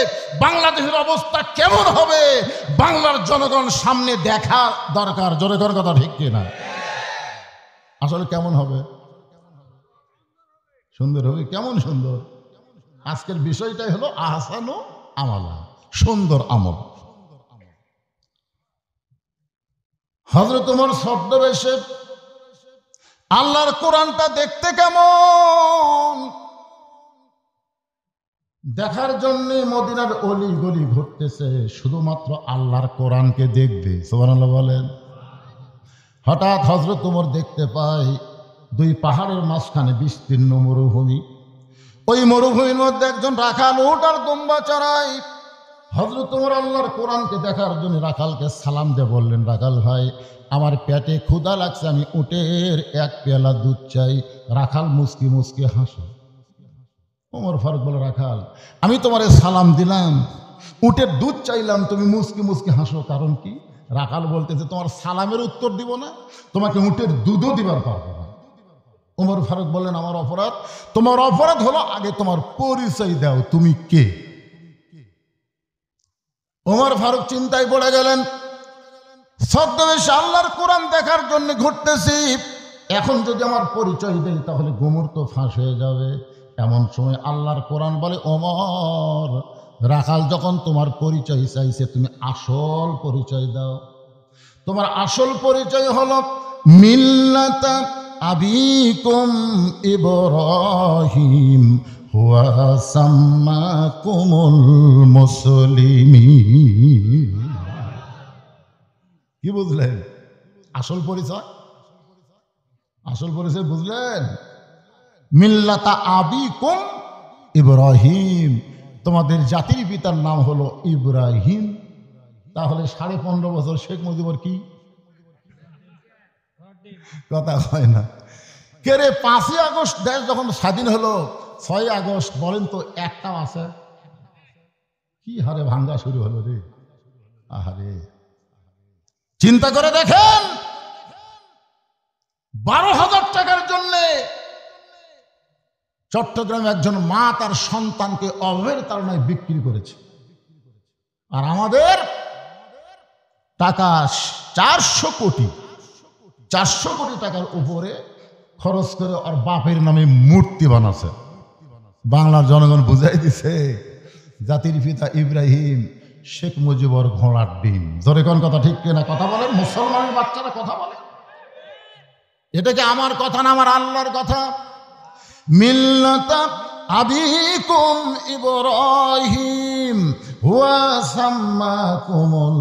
বাংলাদেশের অবস্থা কেমন হবে বাংলার জনগণ সামনে দেখা দরকার। জোরে কোন কথা ঠিক কি না? আসলে কেমন হবে? সুন্দর হবে। কেমন সুন্দর? আজকের বিষয়টাই হলো আহসানু আমালা, সুন্দর আমল। হযরত ওমর ছদ্মবেশে আল্লাহর কোরআনটা দেখতে কেমন দেখার জন্য মদিনার অলি গলি ঘুরতেছে, শুধুমাত্র আল্লাহর কোরআনকে দেখবে। সুবহানাল্লাহ বলেন। হঠাৎ হযরত ওমর দেখতে পায় দুই পাহাড়ের মাঝখানে বিস্তীর্ণ মরুভূমি। ওই মরুভূমির মধ্যে একজন রাখাল উট আর দুম্বা চড়ায়। হযরত ওমর আল্লাহর কোরআনকে দেখার জন্য রাখালকে সালাম দিয়ে বললেন, রাখাল ভাই আমার পেটে ক্ষুধা লাগছে, আমি উটের এক পেয়ালা দুধ চাই। রাখাল মুস্কি মুস্কি হাসে। ওমর ফারুক বলে, রাখাল আমি তোমারে সালাম দিলাম, উটের দুধ চাইলাম, তুমি মুস্কি মুস্কি হাসো, কারণ কি? রাখাল বলতেছে তোমার সালামের উত্তর দিব না, তোমাকে উটের দুধও দিবার পারবো না। ওমর ফারুক বললেন, আমার অপরাধ? তোমার অপরাধ হলো আগে তোমার পরিচয় দাও, তুমি কে? ওমর ফারুক চিন্তায় পড়ে গেলেন। ছদ্মবেশে আল্লাহর কোরআন দেখার জন্য ঘুরতেছি, এখন যদি আমার পরিচয় দেই তাহলে গুমর তো ফাঁস হয়ে যাবে। এমন সময় আল্লাহর কোরআন বলে, ওমর রাখাল যখন তোমার পরিচয় চাইছে তুমি আসল পরিচয় দাও। তোমার আসল পরিচয় হলো মিল্লাতা আবিকুম ইব্রাহিম হুয়া সাম্মাকুমুল মুসলিমিন। কি বুঝলেন? আসল পরিচয়, আসল পরিচয় বুঝলেন? মিল্লাতা আবিকুম ইব্রাহিম, তোমাদের জাতির পিতার নাম হলো ইব্রাহিম। তাহলে 15.5 বছর শেখ মুজিবর কি কথা হয় না? কে রে 5ই আগস্ট দেশ যখন স্বাধীন হলো, 6ই আগস্ট বলেন তো একটাও আছে? কি হারে ভাঙ্গা শুরু হলো রে, আহারে। চিন্তা করে দেখেন, 12,000 টাকার জন্য চট্টগ্রামে একজন মা তার সন্তানকে অভাবের তাড়নায় বিক্রি করেছে। আর আমাদের টাকা 400 কোটি টাকার উপরে খরচ করে আর বাপের নামে মূর্তি বানাচ্ছে। বাংলার জনগণ বুঝাই দিছে জাতির পিতা ইব্রাহিম শেখ মুজিবর ঘোড়ার ডিম। জোরে কোন কথা ঠিক কিনা? কথা বলেন, মুসলমানের বাচ্চারা কথা বলে। এটা কি আমার কথা না, আমার আল্লাহর কথা? মিল্লাতা আবিকুম ইব্রাহিম হুয়া সাম্মাকুমুল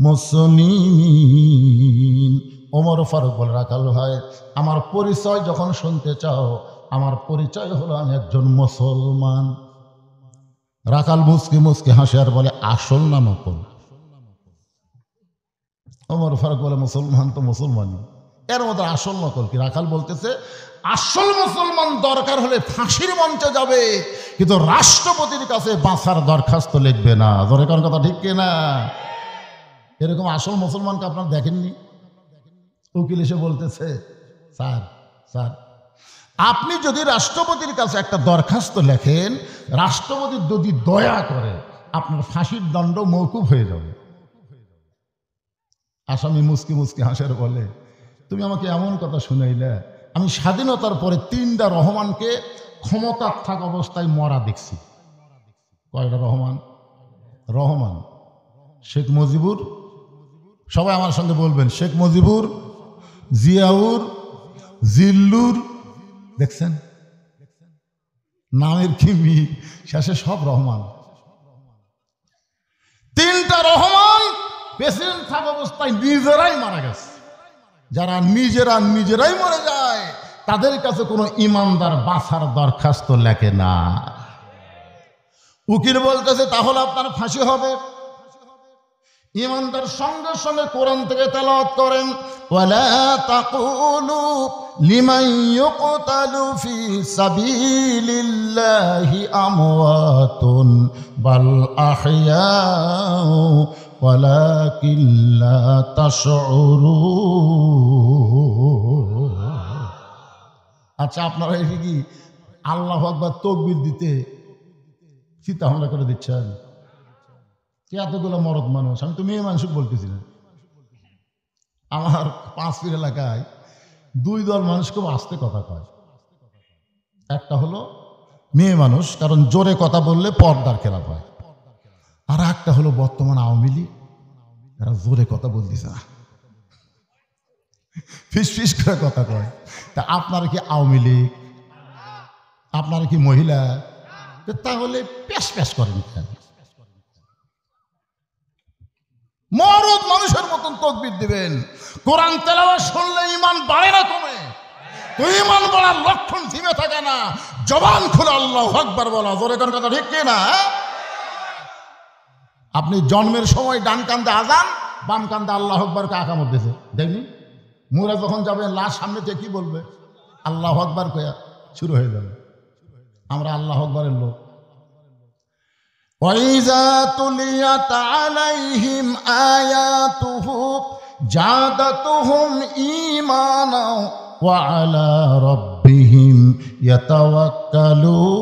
মুসলিমিন। ওমর ফারুক বলে, রাখাল ভাই আমার পরিচয় যখন শুনতে চাও, আমার পরিচয় হলো আমি একজন মুসলমান। রাখাল মুস্কি মুস্কি হাসে আর বলে, আসল না নকল? ওমর ফারুক বলে, মুসলমান তো মুসলমানই, এর মধ্যে আসল নকল কি? রাখাল বলতেছে, আসল মুসলমান দরকার হলে ফাঁসির মঞ্চে যাবে, কিন্তু রাষ্ট্রপতির কাছে বাঁচার দরখাস্ত লিখবে না। ধরে কোন কথা ঠিক কিনা? এরকম আসল মুসলমানকে আপনারা দেখেননি? উকিল এসে বলতেছে, স্যার স্যার আপনি যদি রাষ্ট্রপতির কাছে একটা দরখাস্ত লেখেন, রাষ্ট্রপতি যদি দয়া করে আপনার ফাঁসির দণ্ড মওকুফ হয়ে যাবে। আসামি মুস্কি মুস্কি হাসের বলে, তুমি আমাকে এমন কথা শুনাইলে আমি স্বাধীনতার পরে 3টা রহমানকে ক্ষমতার থাকা অবস্থায় মরা দেখছি। কয়টা রহমান? রহমান শেখ মুজিবুর, সবাই আমার সঙ্গে বলবেন, শেখ মুজিবুর, জিয়াউর, জিল্লুর, দেখছেন নামের কি মিল, শেষে সব রহমান। 3টা রহমান প্রেসিডেন্ট থাকা অবস্থায় নিজেরাই মারা গেছে। যারা নিজেরাই মরে যায় তাদের কাছে কোনো ইমানদার বাঁচার দরখাস্ত লেখে না। উকিল বলতেছে তাহলে আপনার ফাঁসি হবে। ইমানদার সঙ্গে সঙ্গে কোরআন থেকে তেলাওয়াত করেন, ওয়ালা তাকুলু লিমান ইউকতালু ফি সাবিলিল্লাহি আমওয়াতুন বাল আহইয়াউ ওয়ালাকিন লা তাশউরুন। আচ্ছা, আপনারা এসে কি আল্লাহু আকবার তাকবীর দিতে চিন্তা ভাবনা করে দিচ্ছেন? এতগুলো মরদ মানুষ, আমি তো মেয়ে মানুষ বলতেছি না। আমার 5 পীর এলাকায় 2 দল মানুষ খুব আস্তে কথা কয়। একটা হলো মেয়ে মানুষ, কারণ জোরে কথা বললে পর্দার খেলাপ হয়। আর একটা হলো বর্তমান আওয়ামী লীগ, এরা জোরে কথা বলতেছে না, ফিস ফিস করে কথা কয়। তা আপনারা কি আওয়ামী লীগ? আপনারা কি মহিলা? তাহলে প্যাস প্যাস করেন কেন? মরদ মানুষের মতন তাকবীর দিবেন। কোরআন তেলাওয়াত শুনলে ঈমান বাড়ে না কমে? তো ঈমান বাড়ার লক্ষণ থেমে থাকে না। জবান খুলে আল্লাহু আকবার বলা, জোরে কোন কথা ঠিক কি না? আপনি জন্মের সময় ডান কান্দে আজান, বাম কান্দে আল্লাহু আকবারকে আকামত দিয়েছে, দেখনি? মুরা যখন যাবেন লাশ সামনে থেকে কি বলবে? আল্লাহু আকবার কয়া শুরু হয়ে যাবে। আমরা আল্লাহু আকবারের লোক। وَإِذَا تُلِيَتْ عَلَيْهِمْ آيَاتُهُ زَادَتْهُمْ إِيمَانًا وَعَلَى رَبِّهِمْ يَتَوَكَّلُونَ।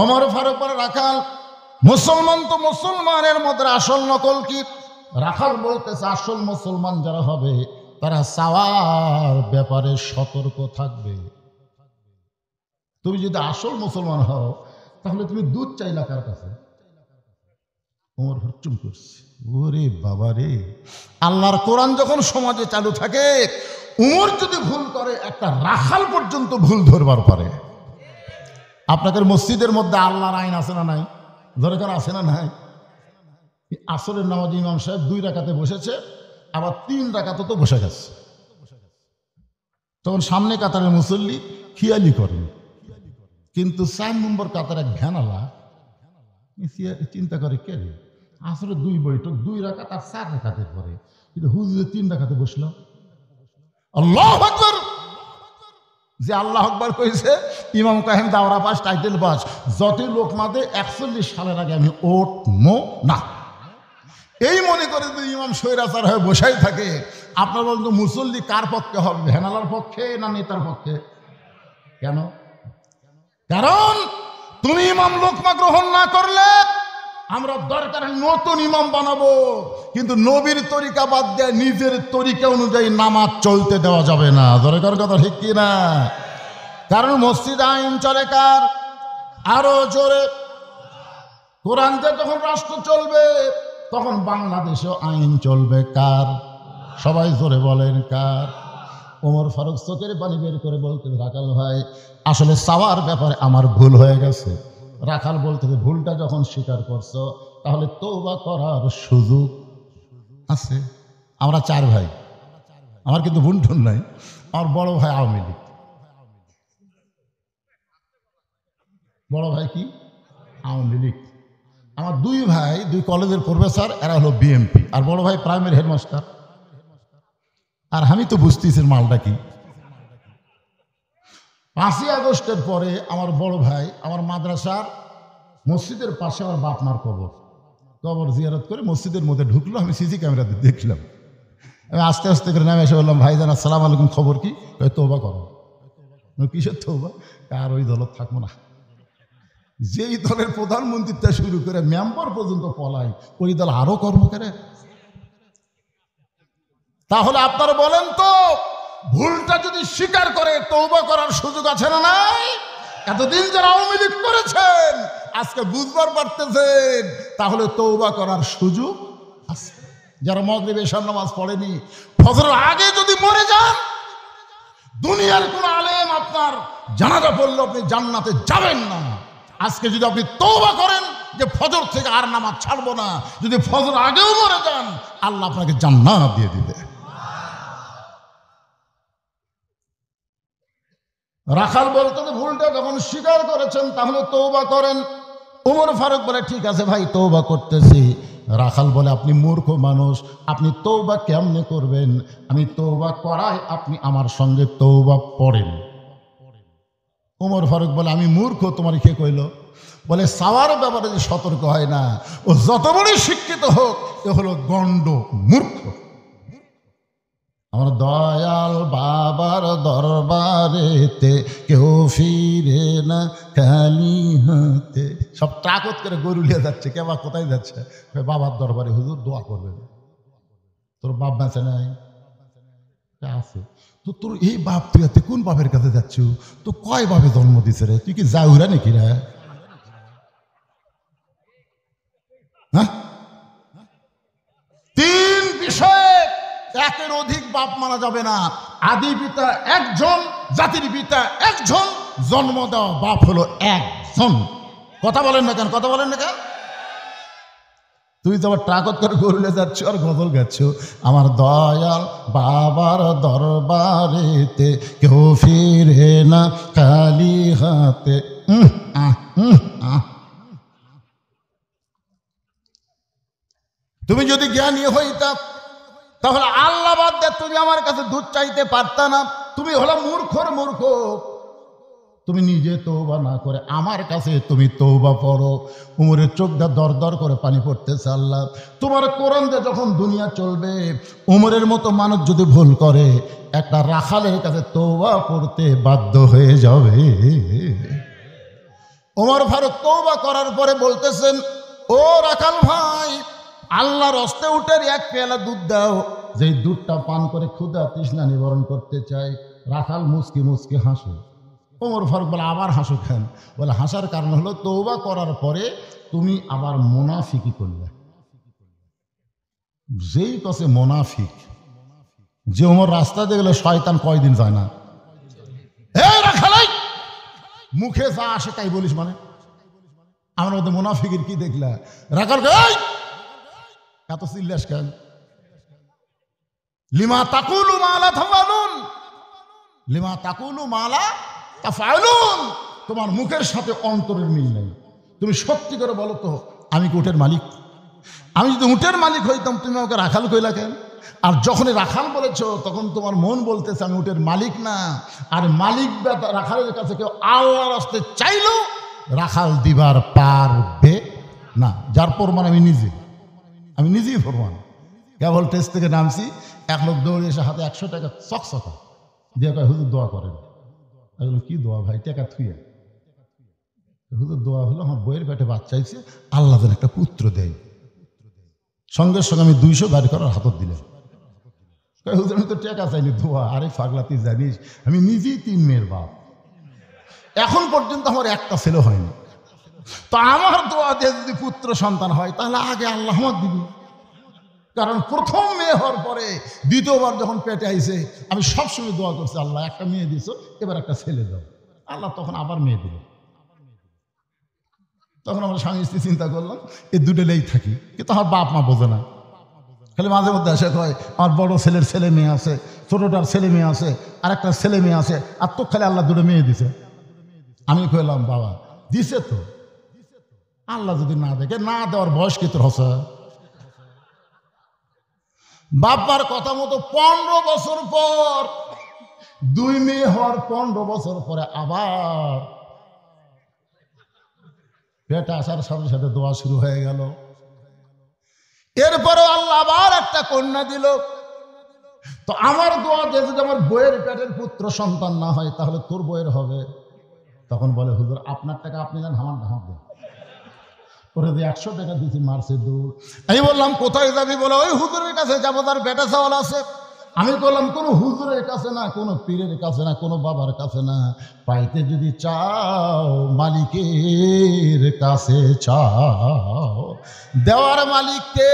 ওমর ফারুক বলে, রাখাল মুসলমান তো মুসলমানের মধ্যে আসল নকল কি? রাখাল বলতেছে আসল মুসলমান যারা হবে তারা চাওয়ার ব্যাপারে সতর্ক থাকবে। তুমি যদি আসল মুসলমান হও তাহলে তুমি দুধ চাইলা কার কাছে? ওমর চুপ করছে। ওরে বাবা রে, আল্লাহর কোরআন যখন সমাজে চালু থাকে, উমর যদি ভুল করে একটা রাখাল পর্যন্ত ভুল ধরবার পারে। আপনাদের মসজিদের মধ্যে আল্লাহর আইন আছে না নাই? ধরে কার আছে না নাই? আসরের নামাজ ইমাম সাহেব 2 রাকাতে বসেছে, আবার 3 রাকাতে তো বসে গেছে। তখন সামনে কাতারের মুসল্লি খিয়ালি করেন, কিন্তু 4 নম্বর কাতার এক ঘ্যানালা চিন্তা করে, কে রে আসলে 2 বৈঠক 2 রাকাত আর 4 রাকাতের পরে, কিন্তু হুজুরে 3 রাকাতে বসলো। আল্লাহু আকবার, যে আল্লাহু আকবার কইছে ইমাম কাহিম দাওরা পাস টাইটেল পাস, যতই লোক মাদে 41 সালের আগে আমি ওঠমো না। এই মনে করে যদি ইমাম স্বৈরাচার হয়ে বসাই থাকে, আপনার বলতো মুসল্লি কার পক্ষে হবে? ভ্যানালার পক্ষে না নেতার পক্ষে? কেন? কারণ তুমি ইমাম লোকমা গ্রহণ না করলে আমরা দরকার নতুন ইমাম বানাবো, কিন্তু নবীর তরিকা বাদ দিয়ে নিজের তরিকা অনুযায়ী নামাজ চলতে দেওয়া যাবে না। দরকার কথা ঠিক কি না? কারণ মসজিদ আইন চলে কার? আরো জোরে কোরআন দিয়ে যখন রাষ্ট্র চলবে তখন বাংলাদেশেও আইন চলবে কার? সবাই জোরে বলেন কার? ওমর ফারুক চোখের পানি বের করে বলতে, রাখাল ভাই আসলে চাওয়ার ব্যাপারে আমার ভুল হয়ে গেছে। রাখাল বলতে, ভুলটা যখন স্বীকার করছো তাহলে তওবা করার সুযোগ আছে। আমরা 4 ভাই, আমার কিন্তু বোন ঠুন নাই। আমার বড় ভাই আওয়ামী লীগ। বড় ভাই কি? আওয়ামী লীগ। আমার 2 ভাই 2 কলেজের প্রফেসর, এরা হলো বিএমপি। আর বড় ভাই প্রাইমারি হেডমাস্টার। আর আমি তো বুঝতেছি মালটা কি। 5ই আগস্টের পরে আমার বড় ভাই আমার মাদ্রাসার মসজিদের পাশে আমার বাপ মার কবর জিয়ারত করে মসজিদের মধ্যে ঢুকলো। আমি সিসি ক্যামেরাতে দেখলাম। আমি আস্তে আস্তে করে নামে এসে বললাম, ভাইজান আসসালামু আলাইকুম, খবর কি? তওবা করো। কিসের তওবা? আর ওই দলত থাকবো না। যেই দলের প্রধানমন্ত্রীটা শুরু করে মেম্বার পর্যন্ত পলাই, ওই দল আরো কর্ম করে। তাহলে আপনারা বলেন তো, ভুলটা যদি স্বীকার করে তওবা করার সুযোগ আছে না নাই? এতদিন যারা আওয়ামী লীগ করেছেন আজকে বুঝবার পারতেছেন, তাহলে তওবা করার সুযোগ আছে। যারা মাগরিব এশার নামাজ পড়েনি, ফজরের আগে যদি মরে যান, দুনিয়ার কোন আলেম আপনার জানাজা পড়লে আপনি জান্নাতে যাবেন না। আজকে যদি আপনি তওবা করেন যে ফজর থেকে আর নামাজ ছাড়বো না, যদি ফজর আগেও মরে যান, আল্লাহ আপনাকে জান্নাত দিয়ে দিবে। রাখাল বলতে ভুলটা যখন স্বীকার করেছেন তাহলে তওবা করেন। ওমর ফারুক বলে ঠিক আছে ভাই, তওবা করতেছি। রাখাল বলে আপনি মূর্খ মানুষ, আপনি তওবা কেমনে করবেন? আমি তওবা করাই, আপনি আমার সঙ্গে তওবা পড়েন। ওমর ফারুক বলে আমি মূর্খ, তোমার কে কইল? বলে সাওয়ার ব্যাপারে যে সতর্ক হয় না, ও যত বড়ই শিক্ষিত হোক, এ হলো গণ্ড মূর্খ। আমার দয়াল বাবার দরবারেতে কেউ ফিরে না খালি হাতে। সব ট্রাকত করে গরু নিয়ে যাচ্ছে, কেবা কোথায় যাচ্ছে? বাবার দরবারে হুজুর দোয়া করবেন। তোর বাপ বেঁচে নাই আছে তো, তোর এই বাপ তুই এতে কোন বাপের কাছে যাচ্ছ? তো কয় বাপে জন্ম দিছে রে? তুই কি যাউরা নাকি রে? হ্যাঁ, তিন বিষয়ে একের অধিক বাপ মানা যাবে না। আদি পিতা একজন, জাতির পিতা একজন, জন্ম দেওয়া বাপ হলো একজন। কথা বলেন না কেন? কথা বলেন না কেন? তুই তো আবার ট্রাকত করে গরুলে যাচ্ছ আর গজল গাচ্ছ, আমার দয়াল বাবার দরবারেতে কেউ ফিরে না খালি হাতে। তুমি যদি জ্ঞানী হইতা তাহলে আল্লাহ বাদ দিয়ে তুমি আমার কাছে দুধ চাইতে পারতা না। তুমি হলো মূর্খর মূর্খ। তুমি নিজে তওবা না করে আমার কাছে তুমি তওবা পড়ো। উমরের চোখটা দর দর করে পানি পড়তেছে। আল্লাহ তোমার কোরআন দিয়ে যখন দুনিয়া চলবে, উমরের মতো মানুষ যদি ভুল করে, একটা রাখালের কাছে তওবা করতে বাধ্য হয়ে যাবে। ওমর ফারুক তওবা করার পরে বলতেছেন, ও রাখাল ভাই, আল্লাহর হস্তে উটের এক পেয়ালা দুধ দাও, যেই দুধটা পান করে ক্ষুধা তৃষ্ণা নিবারণ করতে চাই। রাখাল মুচকি মুচকি হাসে। ওমর ফারুক বলে আবার হাসো কেন? বলে হাসার কারণ হলো তওবা করার পরে তুমি আবার মুনাফিকি করলে। যেই কসে মুনাফিক, যে ওমর রাস্তা দিয়ে গেলে শয়তান কয়দিন যায় না। রাখালাই মুখে যা আসে তাই বলিস মানে? আমার মধ্যে মুনাফিকের কি দেখলা? রাখাল এত চিল্লাস কেন? লিমা তাকুলু মালা তাফালুন, লিমা তাকুলু মালা তাফালুন। তোমার মুখের সাথে অন্তরের মিল নেই। তুমি সত্যি করে বলো তো, আমি কি উটের মালিক? আমি যদি উটের মালিক হইতাম তুমি আমাকে রাখাল কইলা কেন? আর যখনই রাখাল বলেছ তখন তোমার মন বলতেছে আমি উটের মালিক না। আর মালিক রাখালের কাছে কেউ আল্লাহর রাস্তায় চাইলো রাখাল দিবার পারবে না। যার প্রমাণ আমি নিজেই প্রমাণ। কেবল টেস্ট থেকে নামছি, এক লোক দৌড়ে এসে হাতে 100 টাকা চকচকা দিয়ে কয় হুজুর দোয়া করেন। এগুলো কি দোয়া ভাই? টাকা থুয়ে হুজুর দোয়া হলো আমার বইয়ের পেটে বাচ্চা হয়েছে, আল্লাহ যেন একটা পুত্র দেয়। সঙ্গে সঙ্গে আমি 200 বাড়ি করার হাতত দিলাম। হুজুর আমি তো টাকা চাইনি, দোয়া। আরে পাগলা তুই জানিস আমি নিজেই 3 মেয়ের বাপ, এখন পর্যন্ত আমার একটা ছেলে হয়নি। তো আমার দোয়া দিয়ে যদি পুত্র সন্তান হয় তাহলে আগে আল্লাহ আমার দিবি। কারণ প্রথম মেয়ে হওয়ার পরে দ্বিতীয়বার যখন পেটে আইছে আমি সবসময় দোয়া করছি, আল্লাহ একটা মেয়ে দিছ, এবার একটা ছেলে দাও। আল্লাহ তখন আবার মেয়ে দিল। তখন আমরা স্বামী স্ত্রী চিন্তা করলাম এই দুটোলেই থাকি, কিন্তু আমার বাপ মা বোঝে না। খালি মাঝে মধ্যে এসে কয় আমার বড় ছেলের ছেলে মেয়ে আছে, ছোটটার ছেলে মেয়ে আছে, আর একটা ছেলে মেয়ে আছে, আর তো খালি আল্লাহ 2 মেয়ে দিছে। আমি কইলাম বাবা দিছে তো, আল্লাহ যদি না দেখে, না দেওয়ার বয়স কি তোর হসে? বাবার কথা মতো 15 বছর পর 2 মেয়ে হওয়ার 15 বছর পরে আবার পেটে আসার সাথে সাথে দোয়া শুরু হয়ে গেল। এরপরে আল্লাহ আবার একটা কন্যা দিল। তো আমার দোয়া দিয়ে যদি আমার বইয়ের পেটের পুত্র সন্তান না হয় তাহলে তোর বইয়ের হবে। তখন বলে হুজুর আপনার টাকা আপনি যান, আমার ধাপ দেন। ওরে যে 100 টাকা দিয়েছি মারছে দৌড়। আমি বললাম কোথায় যাবি? বলে ওই হুজুরের কাছে যাবো, তার বেটা চাওয়াল আছে। আমি বললাম কোনো হুজুরের কাছে না, কোনো পীরের কাছে না, কোনো বাবার কাছে না, পাইতে যদি চাও মালিকের কাছে চাও। দেওয়ার মালিককে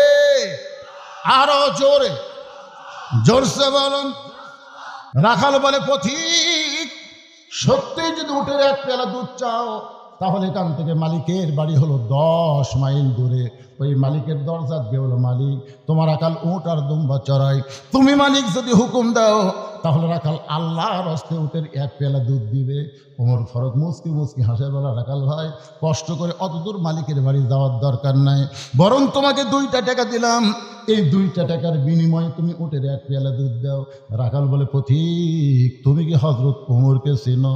আরো জোরে জোরসে বলুন। রাখাল বলে পথিক, সত্যি যদি উঠে এক পেলা দুধ চাও তাহলে এখান থেকে মালিকের বাড়ি হলো 10 মাইল দূরে। ওই মালিকের দরজা দিয়ে বলো, মালিক তোমার রাখাল উট আর দুম্বা চড়াই, তুমি মালিক যদি হুকুম দাও তাহলে রাখাল আল্লাহর হস্তে উটের এক পেলা দুধ দিবে। ওমর ফারুক মুসকি মুসকি হাসে বলা, রাখাল ভাই কষ্ট করে অত দূর মালিকের বাড়ি যাওয়ার দরকার নাই, বরং তোমাকে 2টা টাকা দিলাম, এই 2টা টাকার বিনিময়ে তুমি উটের এক পেলা দুধ দাও। রাখাল বলে পথিক, তুমি কি হযরত ওমরকে চেনো?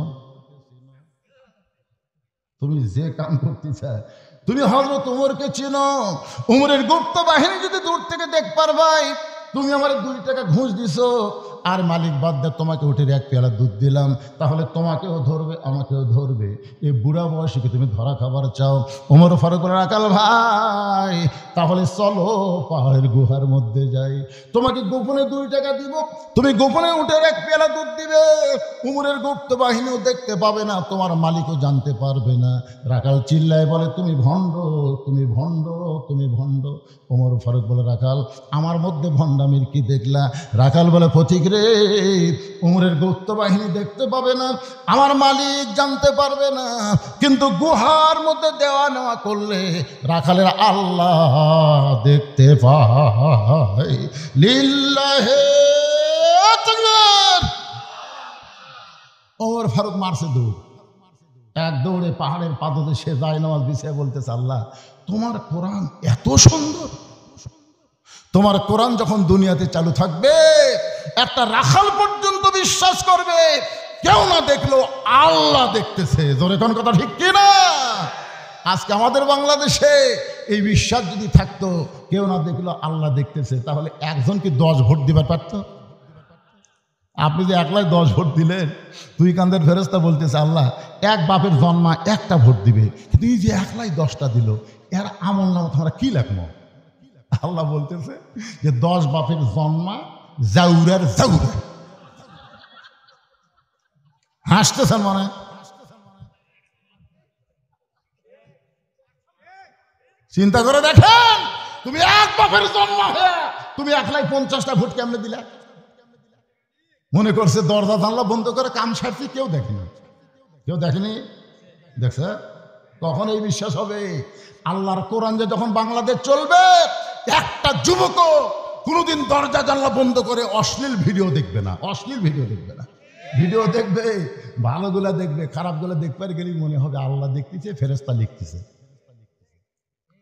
তুমি যে কাম করতে চায়, তুমি হযরত ওমরকে চেনো? ওমরের গুপ্ত বাহিনী যদি দূর থেকে দেখ পারবাই, তুমি আমার 2 টাকা ঘুষ দিছো, আর মালিক বাদ দে তোমাকে উঠে এক পেয়ালা দুধ দিলাম, তাহলে তোমাকেও ধরবে আমাকেও ধরবে। এই বুড়া বয়সে কি তুমি ধরা খাবার চাও? ওমর ফারুক বলে, রাখাল ভাই তাহলে চলো পাহাড়ের গুহার মধ্যে যাই, তোমাকে গোপনে 2 টাকা দিব, তুমি গোপনে উঠে এক পেয়ালা দুধ দিবে, উমরের গুপ্ত বাহিনীও দেখতে পাবে না, তোমার মালিকও জানতে পারবে না। রাখাল চিল্লায় বলে, তুমি ভণ্ড, তুমি ভণ্ড, তুমি ভণ্ড। ওমর ফারুক বলে, রাখাল আমার মধ্যে ভণ্ডামির কি দেখলা? রাখাল বলে, পথিক রে, উমরের গুপ্ত বাহিনী দেখতে পাবে না, আমার মালিক জানতে পারবে না, কিন্তু গুহার মধ্যে দেওয়া নেওয়া করলে রাখালের আল্লাহ দেখতে পায়। লিল্লাহে তাকবীর। ওমর ফারুক মারছে দৌড়, এক দৌড়ে পাহাড়ের পাদতে সে যায় নামাজ বিছিয়ে বলতেছে, আল্লাহ তোমার কোরআন এত সুন্দর, তোমার কোরআন যখন দুনিয়াতে চালু থাকবে একটা রাখাল পর্যন্ত বিশ্বাস করবে, কেউ না দেখলো আল্লাহ দেখতেছে। জোরে কোন কথা ঠিক কিনা? আজকে আমাদের বাংলাদেশে এই বিশ্বাস যদি থাকতো, কেউ না দেখলো আল্লাহ দেখতেছে, তাহলে একজনকে 10 ভোট দিবার পারত। আপনি যে একলাই 10 ভোট দিলেন, 2 কান্দের ফেরেশতা বলতেছে আল্লাহ এক বাপের জন্মা একটা ভোট দিবে, কিন্তু এই যে একলাই 10টা দিল, এর আমল নামা তোমরা কি লেখবো? আল্লাহ বলতেছে যে 10 বাপের জন্মা জাউরার জাউরা। হাসতেছেন মনে? চিন্তা করে দেখেন, তুমি এক বাপের জন্ম হয়ে তুমি একলাই 50টা ভোট কেমনে দিলে? মনে করছে দরজা জানলা বন্ধ করে কাম সারছি, কেউ দেখেনি, কেউ দেখেনি। দেখছে কখন এই বিশ্বাস হবে? আল্লাহর কোরআন যে যখন বাংলাদেশ চলবে, একটা যুবকও কোনোদিন দরজা জানলা বন্ধ করে অশ্লীল ভিডিও দেখবে না, অশ্লীল ভিডিও দেখবে না। ভিডিও দেখবে, ভালোগুলা দেখবে, খারাপগুলা দেখবে, আর গেলেই মনে হবে আল্লাহ দেখতেছে, ফেরেশতা লিখতেছে।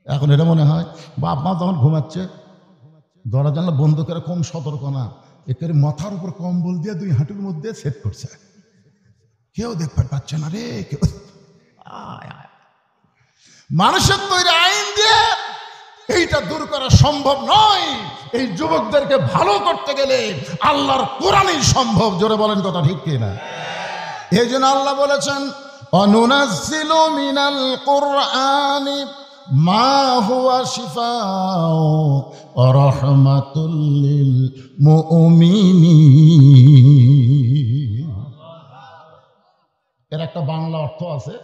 এখন এটা মনে হয় বাপ মা যখন ঘুমাচ্ছে দরজা জানলা বন্ধ করে কম সতর্ক না, একের মাথার উপর কম্বল দিয়ে 2 হাঁটুর মধ্যে সেট করছে, কেউ দেখতে পাচ্ছে না রে কেউ। মানুষের তৈরি আইন দিয়ে এইটা দূর করা সম্ভব নয়। এই যুবকদেরকে ভালো করতে গেলে আল্লাহর কোরআনই সম্ভব। জোরে বলেন কথা ঠিক কিনা? এই জন্য আল্লাহ বলেছেন, অনুনাজ্জিলু মিনাল কুরআনি মা হুয়া শিফাউ ওয়া রাহমাতুল লিল মুমিনিন। এর একটা বাংলা অর্থ আছে,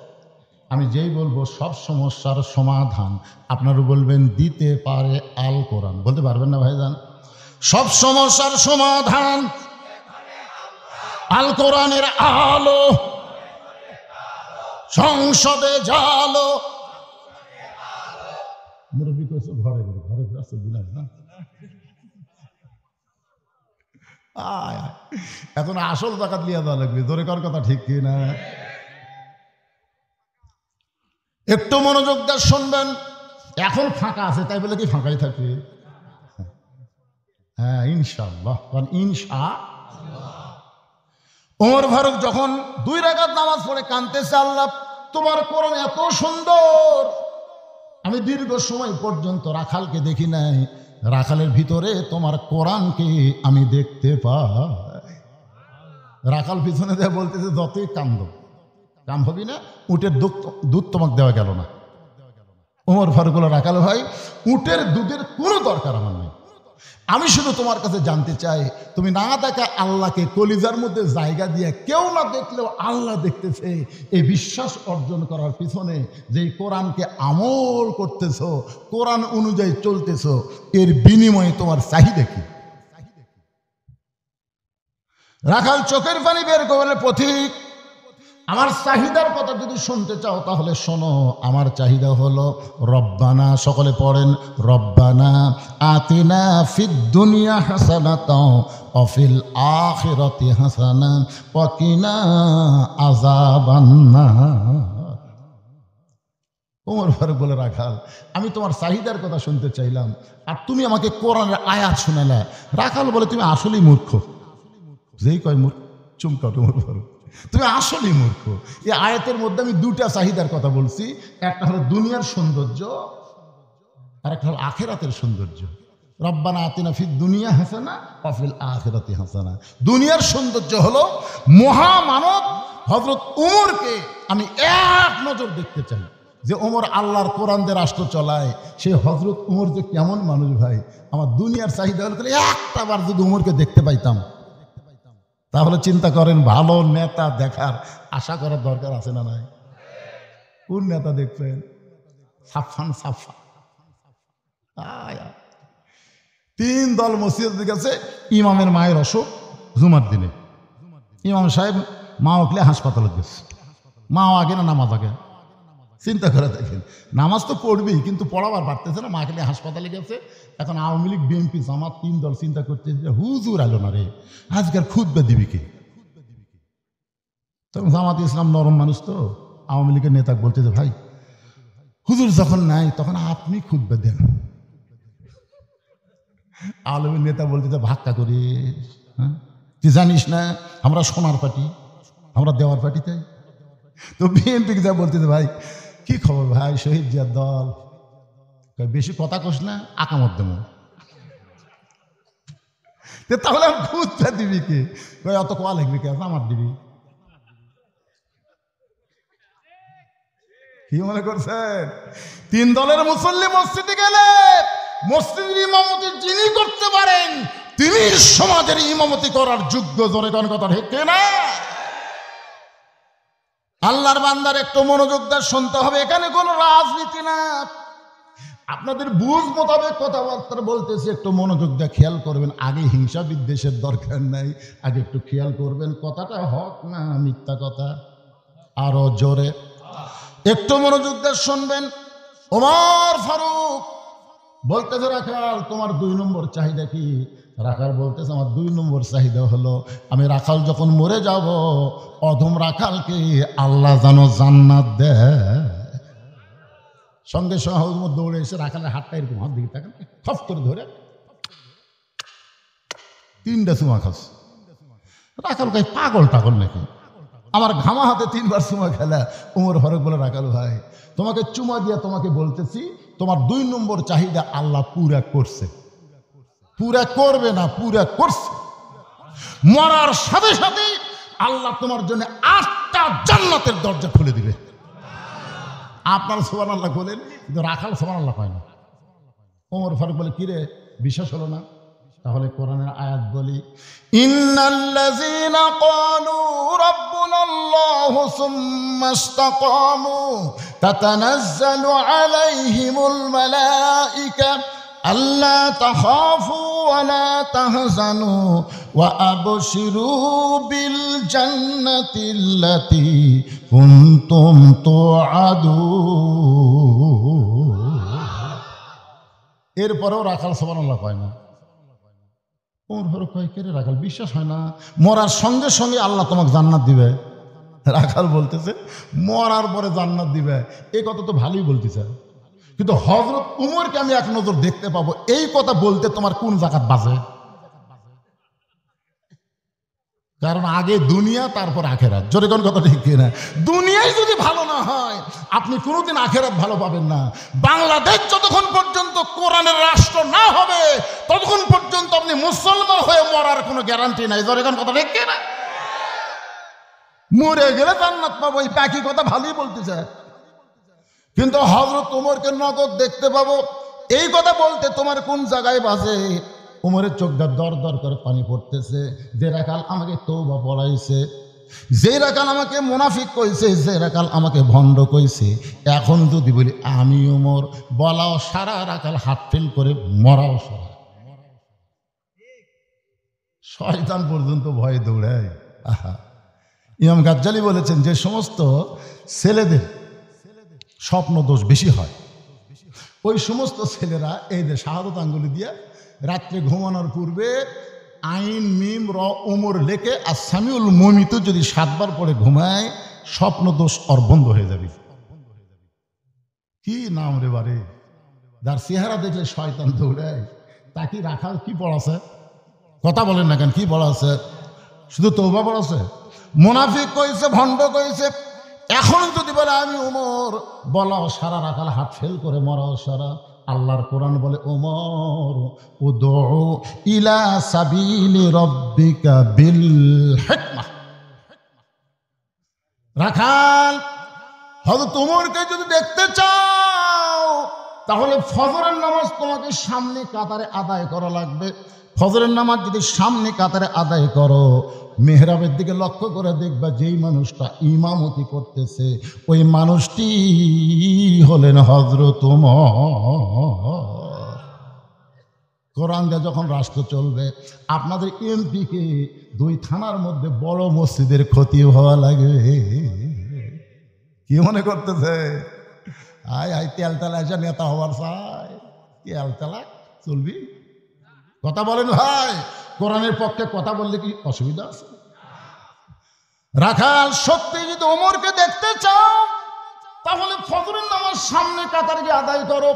আমি যেই বলবো সব সমস্যার সমাধান আপনারা বলবেন দিতে পারে আল কোরআন। বলতে পারবেন না ভাইজান? সব সমস্যার সমাধান আল কোরআনের আলো, সংসদে জালো। মুরব্বী কইছো ঘরে ঘরে ঘরে ঘরে আছে বুঝলেন না? এখন আসল জাকাত লিয়া দেওয়া লাগবে। জোরে কর কথা ঠিক কি না? একটু মনোযোগ দিয়ে শুনবেন। এখন ফাঁকা আছে তাই বলে কি ফাঁকাই থাকবে? হ্যাঁ ইনশাআল্লাহ, ইনশাআল্লাহ। ওমর ফারুক যখন 2 রাকাত নামাজ পড়ে কাঁদতেছে, আল্লাহ তোমার কোরআন এত সুন্দর, আমি দীর্ঘ সময় পর্যন্ত রাখালকে দেখি নাই, রাখালের ভিতরে তোমার কোরআনকে আমি দেখতে পাই। রাখাল পিছনে দেয়া বলতেছে, যতই কান্দ কাম হবি না, উটের দুধ তোমাকে দেওয়া গেল না। ওমর ফারুক বলে, রাখাল ভাই উটের দুধের কোনো দরকার আমার নেই, আমি শুধু তোমার কাছে জানতে চাই, তুমি না দেখা আল্লাহকে কলিজার মধ্যে জায়গা দিয়ে কেউ না দেখলেও আল্লাহ দেখতেছে, এই বিশ্বাস অর্জন করার পিছনে যেই কোরআনকে আমল করতেছো, কোরআন অনুযায়ী চলতেছো, এর বিনিময়ে তোমার চাহিদা কি? রাখাল চোখের পানি বের করে পথিক, আমার চাহিদার কথা যদি শুনতে চাও তাহলে শোনো। আমার চাহিদা হলো রব্বানা, সকলে পড়েন, রব্বানা আতিনা ফিদ দুনিয়া হাসানাতাও ওয়া ফিল আখিরাতি হাসানা ওয়া কিনা আযাবান্নার। ওমর ফারুক বলে, রাখাল আমি তোমার চাহিদার কথা শুনতে চাইলাম আর তুমি আমাকে কোরআনের আয়াত শোনালে। রাখাল বলে, তুমি আসলেই মূর্খ। যেই কয় মূর্খ চুমকাট ওমর ফারুক, তুমি আসলেই মূর্খ। এই আয়াতের মধ্যে আমি দুটা চাহিদার কথা বলছি, একটা হলো দুনিয়ার সৌন্দর্য আর একটা হলো আখিরাতের সৌন্দর্য। রব্বানা আতিনা ফিদ দুনিয়া হাসানা ওয়া ফিল আখিরাতি হাসানা। দুনিয়ার সৌন্দর্য হলো মহামানব হযরত উমরকে আমি এক নজর দেখতে চাই, যে ওমর আল্লাহর কোরআন দিয়ে রাষ্ট্র চলায়, সেই হযরত উমর যে কেমন মানুষ ভাই। আমার দুনিয়ার চাহিদা হলো তাহলে একটা বার যদি উমরকে দেখতে পাইতাম। তাহলে চিন্তা করেন, ভালো নেতা দেখার আশা করার দরকার আছে না নাই? কোন নেতা দেখবেন? সাফান সাফা। তিন দল মসজিদে গেছে, ইমামের মায়ের অসুখ জুমার দিনে, ইমাম সাহেব মা উঠলে হাসপাতালে গেছে। মাও আগে না নামাজ আগে? চিন্তা করে দেখেন, নামাজ তো পড়বেই কিন্তু পড়াবার পারতেছে না, মাকে নিয়ে হাসপাতালে গেছে। এখন আওয়ামী লীগ, বিএনপি, জামাত তিন দল চিন্তা করতে, হুজুর আলো না রে, আজকাল খুতবা দিবি কে? তখন জামাত ইসলাম নরম মানুষ তো, আওয়ামী লীগের নেতা বলতেছে, ভাই হুজুর যখন নাই তখন আপনি খুতবা দেন। আওয়ামী নেতা বলতেছে, ভাক্কা করিস, হ্যাঁ তুই জানিস না আমরা সোনার পার্টি, আমরা দেওয়ার পার্টি। তাই তো বিএনপি যা বলতেছে, ভাই কি খবর ভাই, শহীদ জিয়ার দল, বেশি কথা কোস না, আকামত দেব। তাহলে আমি খুঁজতে দিবি কে? অত কোয়া লিখবি কে? আমার দিবি কি মনে করছেন? তিন দলের মুসল্লি মসজিদে গেলে মসজিদের ইমামতি যিনি করতে পারেন তিনি সমাজের ইমামতি করার যোগ্য। জোরে কোন কথা ঠিক না? আল্লাহর বান্দার একটু মনোযোগ দিয়ে শুনতে হবে, এখানে কোনো রাজনীতি না। আপনাদের বুঝ মোতাবেক কথাবার্তা বলতেছি, একটু মনোযোগ দিয়ে খেয়াল করবেন। আগে হিংসা বিদ্বেষের দরকার নাই, আগে একটু খেয়াল করবেন কথাটা হক না মিথ্যা কথা। আরো জোরে একটু মনোযোগ দিয়ে শুনবেন। ওমর ফারুক বলতেছে, রাখাল তোমার 2 নম্বর চাহিদা কি? রাখাল বলতেছে, আমার 2 নম্বর চাহিদা হলো আমি রাখাল যখন মরে যাব, অধম রাখালকে আল্লাহ যেন জান্নাত দেয়। সঙ্গে সঙ্গে দৌড়ে এসে রাখালের হাতটা এরকম হাত দিকে থাকেন, খপ করে ধরে 3টা চুমা খাস। রাখাল ভাই পাগল টাগল নাকি? আমার ঘামা হাতে 3বার চুমা খেলা। ওমর ফারুক বলে, রাখাল ভাই তোমাকে চুমা দিয়ে তোমাকে বলতেছি, তোমার 2 নম্বর চাহিদা আল্লাহ পুরা করছে। পুরা করবে না, পুরা করছে। মরার সাথে সাথে আল্লাহ তোমার জন্য 8টা জান্নাতের দরজা খুলে দিবে। আপনার সুবহানাল্লাহ বলেন, কিন্তু রাখাল সুবহানাল্লাহ পায় না। ওমর ফারুক বলে, কিরে বিশ্বাস হলো না? তাহলে কোরআনের আয়াত বলি, ইন্নাল্লাযীনা ক্বালু রাব্বুনাল্লাহু সুম্মা ইসতাকামু তাতানাজ্জালু আলাইহিমুল মালায়েকা আল্লা তাখাফু ওয়া লা তাহজানু ওয়া আবশিরু বিল জান্নাতিল্লাতী কুনতুম তুআদুন। এরপরেও রাখাল সুবহানাল্লাহ কয় না। ওমর ফারুক কয়, কে রে রাখাল বিশ্বাস হয় না? মরার সঙ্গে সঙ্গে আল্লাহ তোমাকে জান্নাত দিবে। রাখাল বলতেছে, মরার পরে জান্নাত দিবে, এই কথা তো ভালোই বলতেছে, কিন্তু হযরত উমরকে আমি এক নজর দেখতে পাবো, এই কথা বলতে তোমার কোন জাকাত বাজে? কারণ আগে দুনিয়া তারপর আখেরাত। জোরে কোন কথা ঠিক কিনা? দুনিয়ায় যদি ভালো না হয় আপনি কোনোদিন আখেরাত ভালো পাবেন না। বাংলাদেশ যতক্ষণ পর্যন্ত কোরআনের রাষ্ট্র না হবে ততক্ষণ পর্যন্ত আপনি মুসলমান হয়ে মরার কোনো গ্যারান্টি নাই। জোরে কোন কথা ঠিক কিনা? মরে গেলে জান্নাত পাবো, এই একই কথা ভালোই বলতেছে, কিন্তু হযরত ওমরকে নগদ দেখতে পাবো, এই কথা বলতে তোমার কোন জায়গায় বাজে? উমরের চোখটা দর দর করে পানি পড়তেছে। যে রাকাল আমাকে তওবা পড়াইছে, যে রাকাল আমাকে মুনাফিক কইছে, যে রাকাল আমাকে ভণ্ড কইছে, এখন যদি বলি আমি উমর, বলাও সারা, রাকাল হাত ফেল করে মরাও সারা। শয়তান পর্যন্ত ভয়ে দৌড়ায়। আহা, ইমাম গাজ্জালি বলেছেন যে সমস্ত ছেলেদের স্বপ্ন দোষ বেশি হয়, ওই সমস্ত ছেলেরা এই যে শাহাদত আঙ্গুলি দিয়ে রাত্রে ঘুমানোর পূর্বে আইন মিম র উমর লেখে আর সামিউল মমিত যদি 7 বার পরে ঘুমায়, স্বপ্ন দোষ ওর বন্ধ হয়ে যাবে। কি নাম রে বারে, যার চেহারা দেখলে শয়তান দৌড়ায়। তা কি রাখাল কি পড়াছে? কথা বলেন না কেন, কি পড়াছে? শুধু তওবা পড়াছে? মুনাফিক কইছে, ভণ্ড কইছে, এখন যদি বলে আমি উমর, বলাও সারা, রাখাল হাত ফেল করে মরাও সারা। আল্লাহর কোরআন বলে উমর উদউ ইলা সাবিলি রাব্বিকা বিল হিকমাহ। রাখাল হযরত উমরকে যদি দেখতে চাও তাহলে ফজরের নামাজ তোমাকে সামনে কাতারে আদায় করা লাগবে। ফজরের নামাজ যদি সামনে কাতারে আদায় করো, মেহরাবের দিকে লক্ষ্য করে দেখবা যেই মানুষটা ইমামতি করতেছে ওই মানুষটি হলেন হযরত ওমর। কোরআন দিয়ে যখন রাষ্ট্র চলবে, আপনাদের এমপিকে 2 থানার মধ্যে বড় মসজিদের ক্ষতি হওয়া লাগবে। কি মনে করতেছে? আয় তেল তেলা এসে নেতা হওয়ার চাই, তেল তেলা চলবি? কথা বলেন ভাই, কোরআনের পক্ষে কথা বললে কি অসুবিধা আছে? রাখাল সত্যি যদি ওমরকে দেখতে চাও তাহলে ফজরের নামাজ সামনে কাতারে গিয়ে আদায় করো।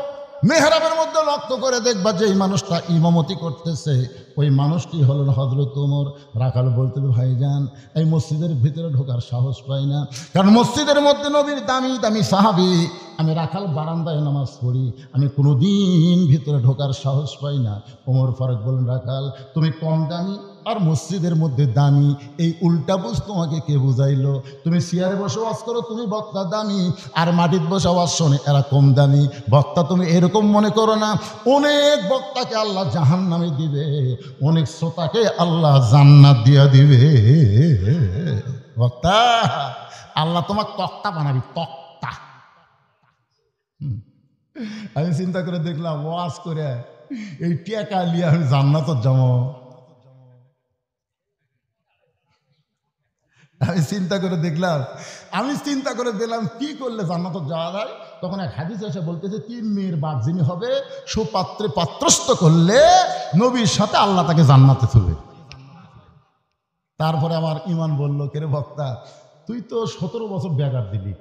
মেহরাবের মধ্যে লক্ষ্য করে দেখবা যে এই মানুষটা ইমামতি করতেছে ওই মানুষটি হলেন হযরত ওমর। রাখাল বলতে, ভাইজান এই মসজিদের ভিতরে ঢোকার সাহস পাই না, কারণ মসজিদের মধ্যে নবীর দামি দামি সাহাবী। আমি রাখাল বারান্দায় নামাজ পড়ি, আমি কোনোদিন ভিতরে ঢোকার সাহস পাই না। ওমর ফারুক বলেন, রাখাল তুমি কম দামি আর মসজিদের মধ্যে দামি, এই উল্টা বুঝ তোমাকে কে বুঝাইলো? তুমি চেয়ারে বসে ওয়াজ করো, তুমি বক্তা দামি, আর মাটির বসে ওয়াজ শোনে এরা কম দামি। বক্তা তুমি এরকম মনে করো না, অনেক বক্তাকে আল্লাহ জাহান্নামে দিবে, অনেক শ্রোতাকে আল্লাহ জান্নাত দিয়া দিবে। বক্তা আল্লাহ তোমার তক্তা বানাবি, তক্তা। আমি চিন্তা করে দেখলাম ওয়াজ করে এই টেকা নিয়ে আমি জান্নাত যাবো। আমি চিন্তা করে দিলাম কি করলে জান্নাত যাওয়া যায়। তখন এক হাদিস এসে বলতেছে 3 মেয়ের বাপ যিনি হবে সুপাত্রে পাত্রস্থ করলে নবীর সাথে আল্লাহ তাকে জান্নাতে তুলবে। তারপরে আমার ইমান বলল, কেরে বক্তা তুই তো 17 বছর বেকার দিলি,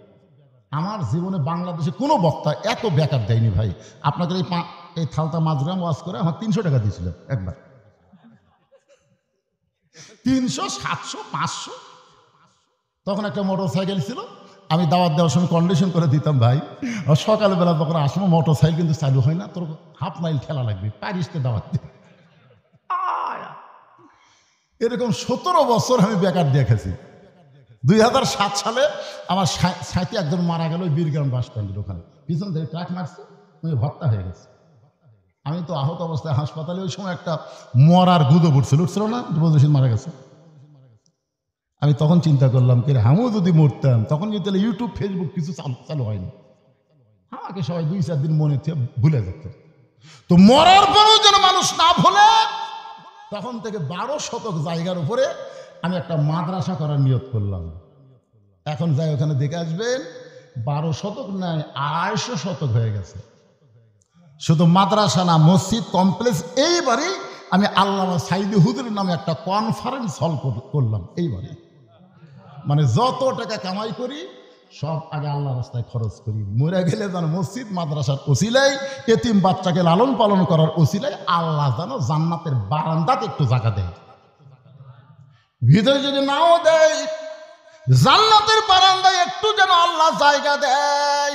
আমার জীবনে বাংলাদেশে কোনো বক্তা এত বেকার দেয়নি ভাই। আপনাদের এই থালতা মাঝগ্রাম ওয়াজ করে আমার 300 টাকা দিয়েছিল একবার, 300, 700, 500। তখন একটা মোটর সাইকেল ছিল, আমি দাওয়াত দেওয়ার সময় কন্ডিশন করে দিতাম, ভাই সকালবেলা তখন আসবো, মোটর সাইকেল কিন্তু চালু হয় না, তোর হাফ মাইল ঠেলা লাগবে, প্যারিসতে দাওয়াত দিই। এরকম 17 বছর আমি বেকার দেখেছি। 2007 সালে আমার সাথে একজন মারা গেল বীরগ্রাম বাস স্ট্যান্ডের ওখানে, পিছন থেকে ট্রাক মারছে, উনি হত্যা হয়ে গেছে। আমি তো আহত অবস্থায় হাসপাতালে, ওই সময় একটা মরার গুঁদো উঠছিল না, বলছেন মারা গেছে। আমি তখন চিন্তা করলাম কি আমিও যদি মরতাম, তখন যদি তাহলে ইউটিউব ফেসবুক কিছু চালু হয়নি, আমাকে সবাই 2-4 দিন মনে ভুলে যেত। তো মরার পরেও যেন মানুষ না ভুলে, তখন থেকে 12 শতক জায়গার উপরে আমি একটা মাদ্রাসা করার নিয়ত করলাম। এখন যাই ওখানে দেখে আসবেন, 12 শতক নয় 250 শতক হয়ে গেছে। শুধু মাদ্রাসা না, মসজিদ কমপ্লেক্স। এইবারই আমি আল্লামা সাইদি হুজুরের নামে একটা কনফারেন্স হল করলাম। এইবারে মানে যত টাকা কামাই করি সব আগে আল্লাহ রাস্তায় খরচ করি, মরে গেলে যেন মসজিদ মাদ্রাসার ওসিলায়, এতিম বাচ্চাকে লালন পালন করার ওসিলায় আল্লাহ যেন জান্নাতের বারান্দাতে একটু জায়গা দেয়। ভিতরে যদি নাও দেয়, জান্নাতের বারান্দায় একটু যেন আল্লাহ জায়গা দেয়।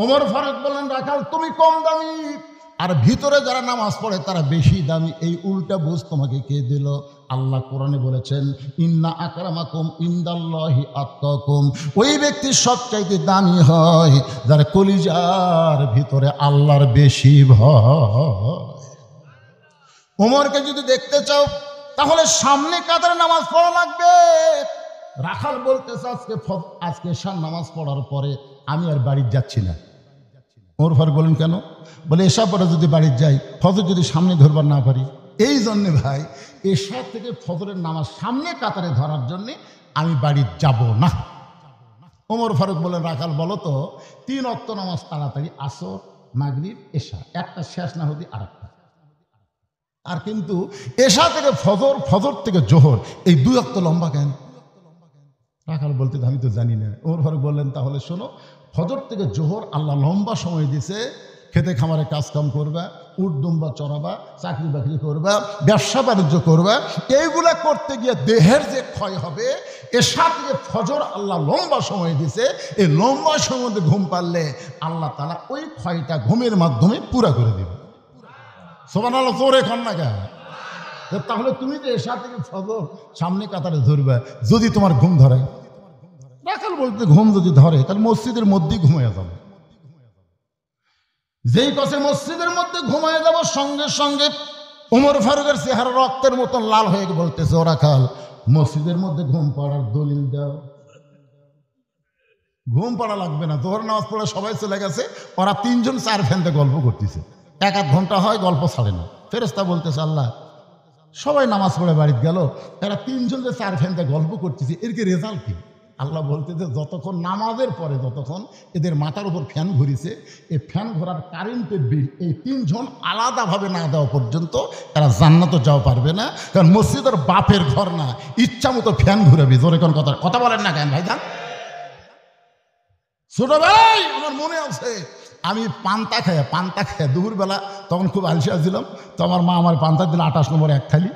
ওমর ফারুক বললেন, রাখাল তুমি কম দামি, আর ভিতরে যারা নামাজ পড়ে তারা বেশি দামি। এই উল্টা বুঝ তোমাকে কে দিল? আল্লাহ কোরআনে বলেছেন, ইন্না আকরামাকুম ইনদাল্লাহি আতকাকুম। ওই ব্যক্তি সবচাইতে দামি হয় যার কলিজার ভিতরে আল্লাহর বেশি ভয়। ওমরকে যদি দেখতে চাও তাহলে সামনে কাতারে নামাজ পড়া লাগবে। রাখাল বলতেছে আজকে এশার নামাজ পড়ার পরে আমি আর বাড়ি যাচ্ছি না। ওমর ফারুক বলেন কেন? বলে এশা পরে যদি বাড়ি যাই ফজর যদি সামনে ধরবার না পারি, এই জন্যে ভাই এশা থেকে ফজরের নামাজ সামনে কাতারে ধরার জন্যে আমি বাড়ি যাব না। ওমর ফারুক বলেন রাখাল বলো তো 3 ওয়াক্ত নামাজ তাড়াতাড়ি আসর মাগরিব এশা, একটা শেষ না হতে আরেকটা। আর কিন্তু এশা থেকে ফজর, ফজর থেকে জোহর, এই 2 ওয়াক্ত লম্বা কেন? রাখাল বলতে আমি তো জানি না। ওমর ফারুক বললেন তাহলে শোনো, ফজর থেকে জোহর আল্লাহ লম্বা সময় দিছে, খেতে খামারে কাজকাম করবা, উট দুম্বা চড়াবা, চাকরি বাকরি করবা, ব্যবসা বাণিজ্য করবা, এইগুলা করতে গিয়ে দেহের যে ক্ষয় হবে, এশা থেকে ফজর আল্লাহ লম্বা সময় দিছে, এই লম্বা সময়ের মধ্যে ঘুম পারলে আল্লাহ তাআলা ওই ক্ষয়টা ঘুমের মাধ্যমে পুরা করে দেবে। সুবহানাল্লাহ, জোরে কর না কেন? তাহলে তুমি যে এশা থেকে ফজর সামনে কাতারে ধরবে, যদি তোমার ঘুম ধরে, রাখাল বলতে ঘুম যদি ধরে তাহলে মসজিদের মধ্যেই ঘুমাইয়া যাবে। যেই কসে মসজিদের মধ্যে ঘুমাইয়া যাব, সঙ্গে সঙ্গে ওমর ফারুকের চেহারা রক্তের মতন লাল হয়ে বলতেছে ও রাখাল, মসজিদের মধ্যে ঘুম পড়ার দলিল দাও। ঘুম পড়া লাগবে না, জোহর নামাজ পড়ে সবাই চলে গেছে, ওরা 3 জন 4 ফ্যানতে গল্প করতেছে, 1-1 ঘন্টা হয় গল্প ছাড়ে না। ফেরেশতা বলতেছে আল্লাহ সবাই নামাজ পড়ে বাড়িতে গেল, এরা 3 জন যে 4 ফ্যানতে গল্প করতেছে, এর কি রেজাল্ট কি? আল্লাহ বলতেছে যতক্ষণ নামাজের পরে যতক্ষণ এদের মাথার উপর ফ্যান ঘুরিছে, এই ফ্যান ঘোরার কারেন্টের বিল এই 3 জন আলাদাভাবে না দেওয়া পর্যন্ত এরা জান্নাতে যাওয়া পারবে না। কারণ মসজিদের বাপের ঘর না, ইচ্ছা মতো ফ্যান ঘুরাবি। জোরে কোন কথা বলেন না কেন ভাইজান? ছোট ভাই আমার মনে আছে, আমি পান্তা খাইয়া দুপুরবেলা, তখন খুব আলসিয়া ছিলাম, তো আমার মা আমার পান্তা দিল 28 নম্বর 1 থালি।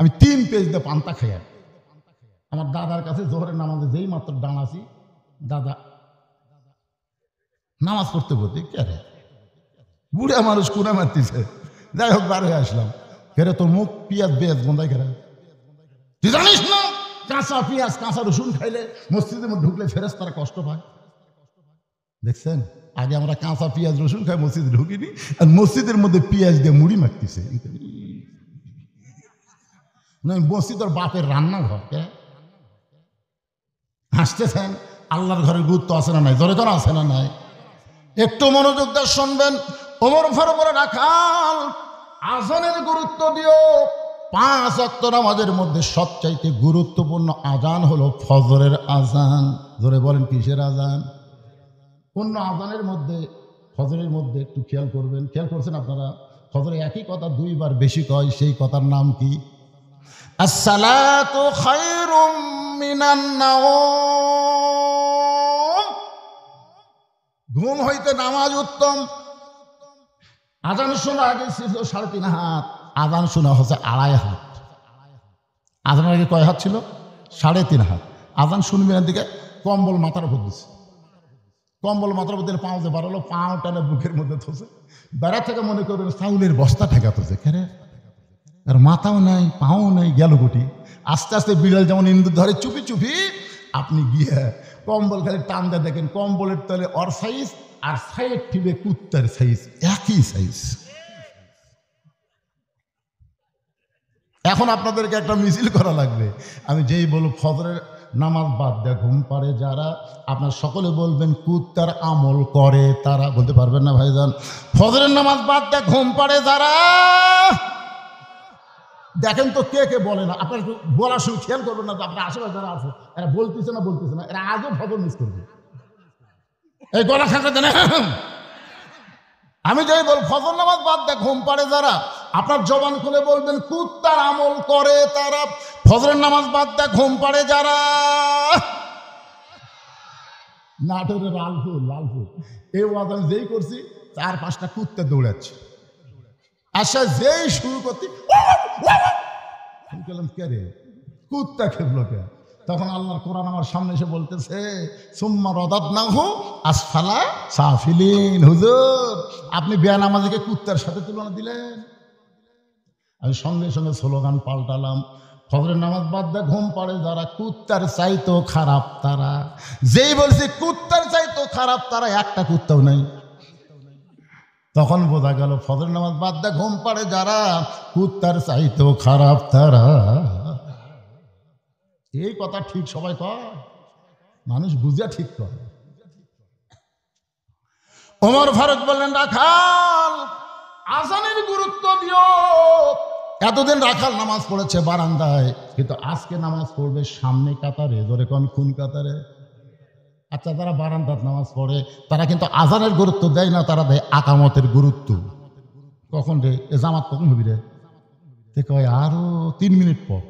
আমি 3 পেজ দিয়ে পান্তা খাইয়া আমার দাদার কাছে জোহরের নামাজে যেই মাত্র ডান আসি, দাদা নামাজ পড়তে পড়তে কে রে বুড়া মানুষ কুড়া মারতেছে, যাই হোক বার হয়ে আসলাম। ফেরে তোর মুখ পিঁয়াজ বেয়াজ গন্ধায় খেরা, তুই জানিস না কাঁচা পিঁয়াজ কাঁচা রসুন খাইলে মসজিদের মধ্যে ঢুকলে ফেরেশতারা কষ্ট পায়। দেখছেন, আগে আমরা কাঁচা পেঁয়াজ রসুন খাই, মসজিদে ঢুকিনি, আর মসজিদের মধ্যে পেঁয়াজ দিয়ে মুড়ি মাখতেছে। মসজিদের বাপের রান্নাঘর, হাসতেছেন। আল্লাহর ঘরের গুরুত্ব আছে না নাই? জোরে জোরে আছে না নাই? একটু মনোযোগ দিয়ে শুনবেন। ওমর ফারুক রাখাল আজানের গুরুত্ব দিও। 5 ওয়াক্ত নামাজের মধ্যে সবচাইতে গুরুত্বপূর্ণ আজান হলো ফজরের আজান। জোরে বলেন কিসের আজান? অন্য আজানের মধ্যে ফজরের মধ্যে একটু খেয়াল করবেন। খেয়াল করছেন আপনারা? ফজরে একই কথা 2 বার বেশি কয়, সেই কথার নাম কি? আসসালাতু খায়রুম মিনান নাওম। ঘুম হইতে নামাজ উত্তম। আজান শোনা আগে ছিল 3.5 হাত, আজান শোনা হচ্ছে 2.5 হাত। আজানের আগে কয় হাত ছিল? 3.5 হাত। আজান শুনবেন দিকে কম্বল মাথার উপর দিচ্ছে, কম্বল মাথার মধ্যে পাও যে বাড়ালো, পাও টানে বুকের মধ্যে থসে, বেড়া থেকে মনে করবেন চাউলের বস্তা ঠেকা থসে। কেরে আর মাথাও নাই পাও নাই, গেল গুটি। আস্তে আস্তে বিড়াল যেমন ইন্দুর ধরে চুপি চুপি, আপনি গিয়ে কম্বল খালি টান দিয়ে দেখেন কম্বলের তলে ওর সাইজ আর সাইড ঠিবে কুত্তার সাইজ, একই সাইজ। এখন আপনাদেরকে একটা মিছিল করা লাগবে। আমি যেই বলব ফজরের নামাজ বাদ দেয় ঘুম পাড়ে যারা, আপনার সকলে বলবেন কুত্তার আমল করে তারা। বলতে পারবেন না ভাইজান? ফজরের নামাজ বাদ দেয় ঘুম পাড়ে যারা, দেখেন তো কে কে বলে না। আপনার বলার সময় খেয়াল করবেন না তো আপনার আশেপাশে যারা আছে এরা বলতেছে না, এরা আজও ফজর মিস করবে। এই গলা খাঁকা দেন। আমি যেই বল ফজর নামাজ বাদ দেয় ঘুম পাড়ে যারা, আপনার জবান খুলে বলবেন কুত্তার আমল করে তারা। ফজরের নামাজ বাদ দেয় ঘুম পাড়ে যারা। নাটোরের লালপুর এই ওয়াজ আমি যেই করছি 4-5টা কুত্তা দৌড়াচ্ছে। আচ্ছা যেই শুরু করতে কে রে কুত্তা খেপলো কে? তখন আল্লাহর কোরআন আমার সামনে এসে বলতেছে সুম্মা রাদাদনাহু আসফালা সাফিলিন। হুজুর আপনি বেনামাজিকে কুত্তার সাথে তুলনা দিলেন। আমি সঙ্গে সঙ্গে স্লোগান পাল্টালাম, ফজরের নামাজ বাদ দেয় ঘুম পাড়ে যারা, কুত্তার চাইতো খারাপ তারা। যেই বলছি কুত্তার চাইতো খারাপ তারা, একটা কুত্তাও নাই। তখন বোঝা গেল ফজর নামাজ বাদ দা ঘুম পাড়ে যারা কুত্তার চাইতেও খারাপ তারা। এই কথা ঠিক সবাই কয়, মানুষ বুঝে ঠিক করে। ওমর ফারুক বললেন, রাখাল আজানের গুরুত্ব দিও। এতদিন রাখাল নামাজ পড়েছে বারান্দায়, কিন্তু আজকে নামাজ পড়বে সামনে কাতারে। ধরে কোন কাতারে? আচ্ছা, যারা বারান্দার নামাজ পড়ে তারা কিন্তু আজানের গুরুত্ব দেয় না, তারা দেয় আকামতের গুরুত্ব। কখন রে এ জামাত কখন হবি রে? তে কয় আরো 3 মিনিট পর।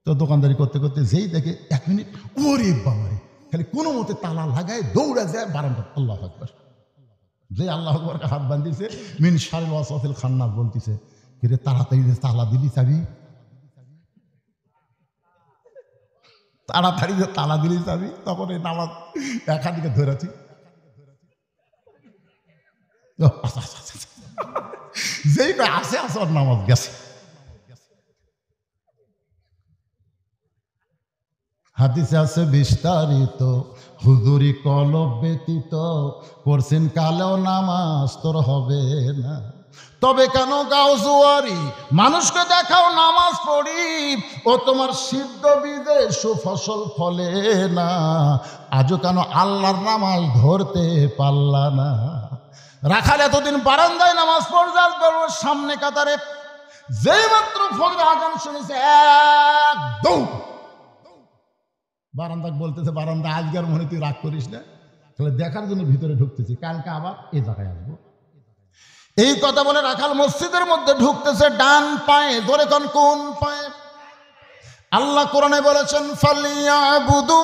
তো দোকানদারি করতে করতে যেই দেখে 1 মিনিট, ওরে বাবারে, খালি কোনো মতে তালা লাগায় দৌড়া যায় বারান্দা। আল্লাহ আকবার। যে আল্লাহ আকবরকে হাত বান্ধিছে মিন শারিল ওয়াসাতিল খান্নাস বলতিছে, কিরে তাড়াতাড়ি তালা দিলি চাবি, তাড়াতাড়ি যে তালা দিলি চাবি। তখন এই নামাজ একাদিকে ধরেছি, যেই আসে আসর নামাজ গেছে। হাদিসে আছে বিস্তারিত, হুজুরি কলব ব্যতীত করছেন কালেও নামাজ তোর হবে না। তবে কেন গাও জুয়ারি, মানুষকে দেখাও নামাজ পড়ি, ও তোমার সিদ্ধ বীজে সুফসল ফলে না। আজও কেন আল্লাহর নামাজ ধরতে পারলা না? রাখাল এতদিন বারান্দায় নামাজ পড়বে সামনে কাতারে, যেই মাত্র ফজর আজান শুনেছে এক দৌড় বারান্দা। বলতেছে, বারান্দা আজকের মনে তুই রাগ করিস না, তাহলে দেখার জন্য ভিতরে ঢুকতেছি, কালকে আবার এই জায়গায় আসবো। এই কথা বলে রাখাল মসজিদের মধ্যে ঢুকতেছে ডান পায়ে। ধরে কোন পায়ে? আল্লাহ কোরআনে বলেছেন, ফালিয়াবুদু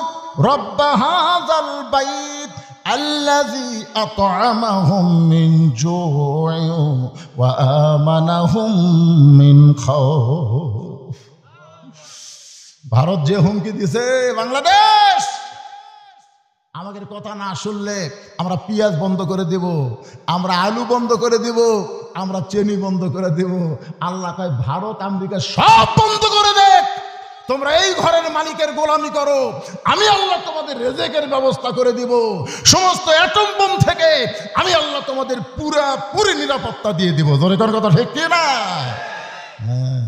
রব্ব হাযাল বাইত আল্লাযী আত'আমাহুম মিন জু'ইন ওয়া আমানাহুম মিন খাউফ। ভারত যে হুমকি দিছে, বাংলাদেশ আমাদের কথা না শুনলে আমরা পেঁয়াজ বন্ধ করে দেব, আমরা আলু বন্ধ করে দেব, আমরা চিনি বন্ধ করে দেব। আল্লাহ কয়, ভারত আমেরিকা সব বন্ধ করে দেখ, তোমরা এই ঘরের মালিকের গোলামি করো, আমি আল্লাহ তোমাদের রেজেকের ব্যবস্থা করে দিব। সমস্ত অ্যাটম বোম থেকে আমি আল্লাহ তোমাদের পুরোপুরি নিরাপত্তা দিয়ে দিব। জোরে কোন কথা ঠিক কি না? হ্যাঁ।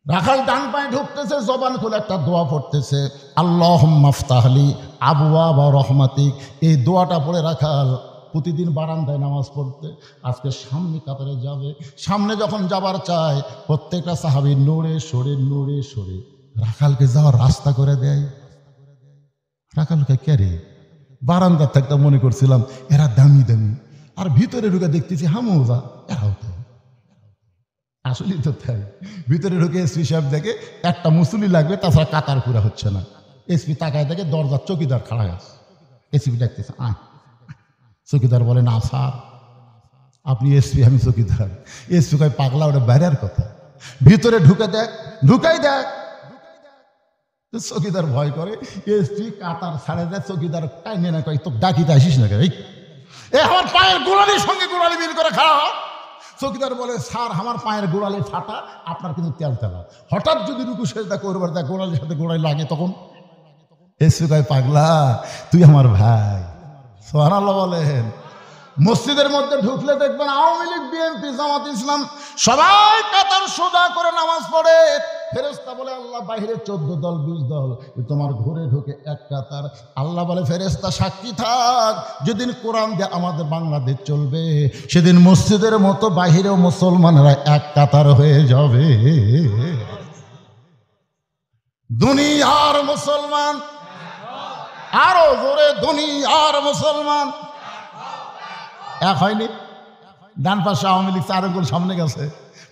রাখাল ডান পায়ে ঢুকতেছে, জবান খুলে একটা দোয়া পড়তেছে, আল্লাহুম্মা ফতাহলি আবওয়াবা রহমাতিক। এই দোয়াটা পড়ে রাখাল প্রতিদিন বারান্দায় নামাজ পড়তে। আজকে সামনে কাতারে যাবে, সামনে যখন যাবার চায় প্রত্যেকটা সাহাবী নড়ে সরে রাখালকে যাওয়ার রাস্তা করে দেয়। রাখালকে কে রে? বারান্দার থাকতে মনে করছিলাম এরা দামি, আর ভিতরে ঢুকে দেখতেছি হামুজা, এরাও তো আসলেই তো তাই। ভিতরে ঢুকে এসপি সাহেব দেখে একটা মুসলি লাগবে, তাছাড়া কাতার পুরা হচ্ছে না। এসপি তাকায় দেখে দরজার চৌকিদার খাড়া আছে। এসপি ডাকতেছে, চৌকিদার বলে, না স্যার আপনি এসপি, আমি চৌকিদার। এসপি কয়, পাগলা, ওটা বাইরের কথা, ভিতরে ঢুকাই দেখ। চৌকিদার ভয় করে, এসপি কাতার ছাড়ে দেয়। চৌকিদার টাইনে না, কয় তো ডাকিতে আসিস না কেন? এই আমার পায়ের গোড়ালির সঙ্গে গোড়ালি মিল করে খাওয়া। চৌকিদার বলে, স্যার আমার পায়ের গোড়ালি ফাটা, আপনার কিন্তু তেলা। হঠাৎ যদি রুকু সেজদা করবার দেখ গোড়ালির সাথে গোড়ালি লাগে, তখন এসপি কয়, পাগলা তুই আমার ভাই। সুবহানাল্লাহ বলেন। মসজিদের মধ্যে ঢুকলে দেখবেন আওয়ামী লীগ, বিএনপি, জামাত ইসলাম সবাই কাতার সোজা করে নামাজ পড়ে। ফেরেশতা বলে, আল্লাহ বাইরে 14 দল 20 দল, তোমার ঘরে ঢুকে এক কাতার। আল্লাহ বলে, ফেরেশতা সাক্ষী থাক, যেদিন কোরআন দিয়ে আমাদের বাংলাদেশ চলবে সেদিন মসজিদের মতো বাহিরেও মুসলমানরা এক কাতার হয়ে যাবে। দুনিয়ার মুসলমান, আরো জোরে, দুনিয়ার মুসলমান এক হয়নি। ডান পাশে আওয়ামী লীগ 4 আঙ্গুল সামনে গেছে,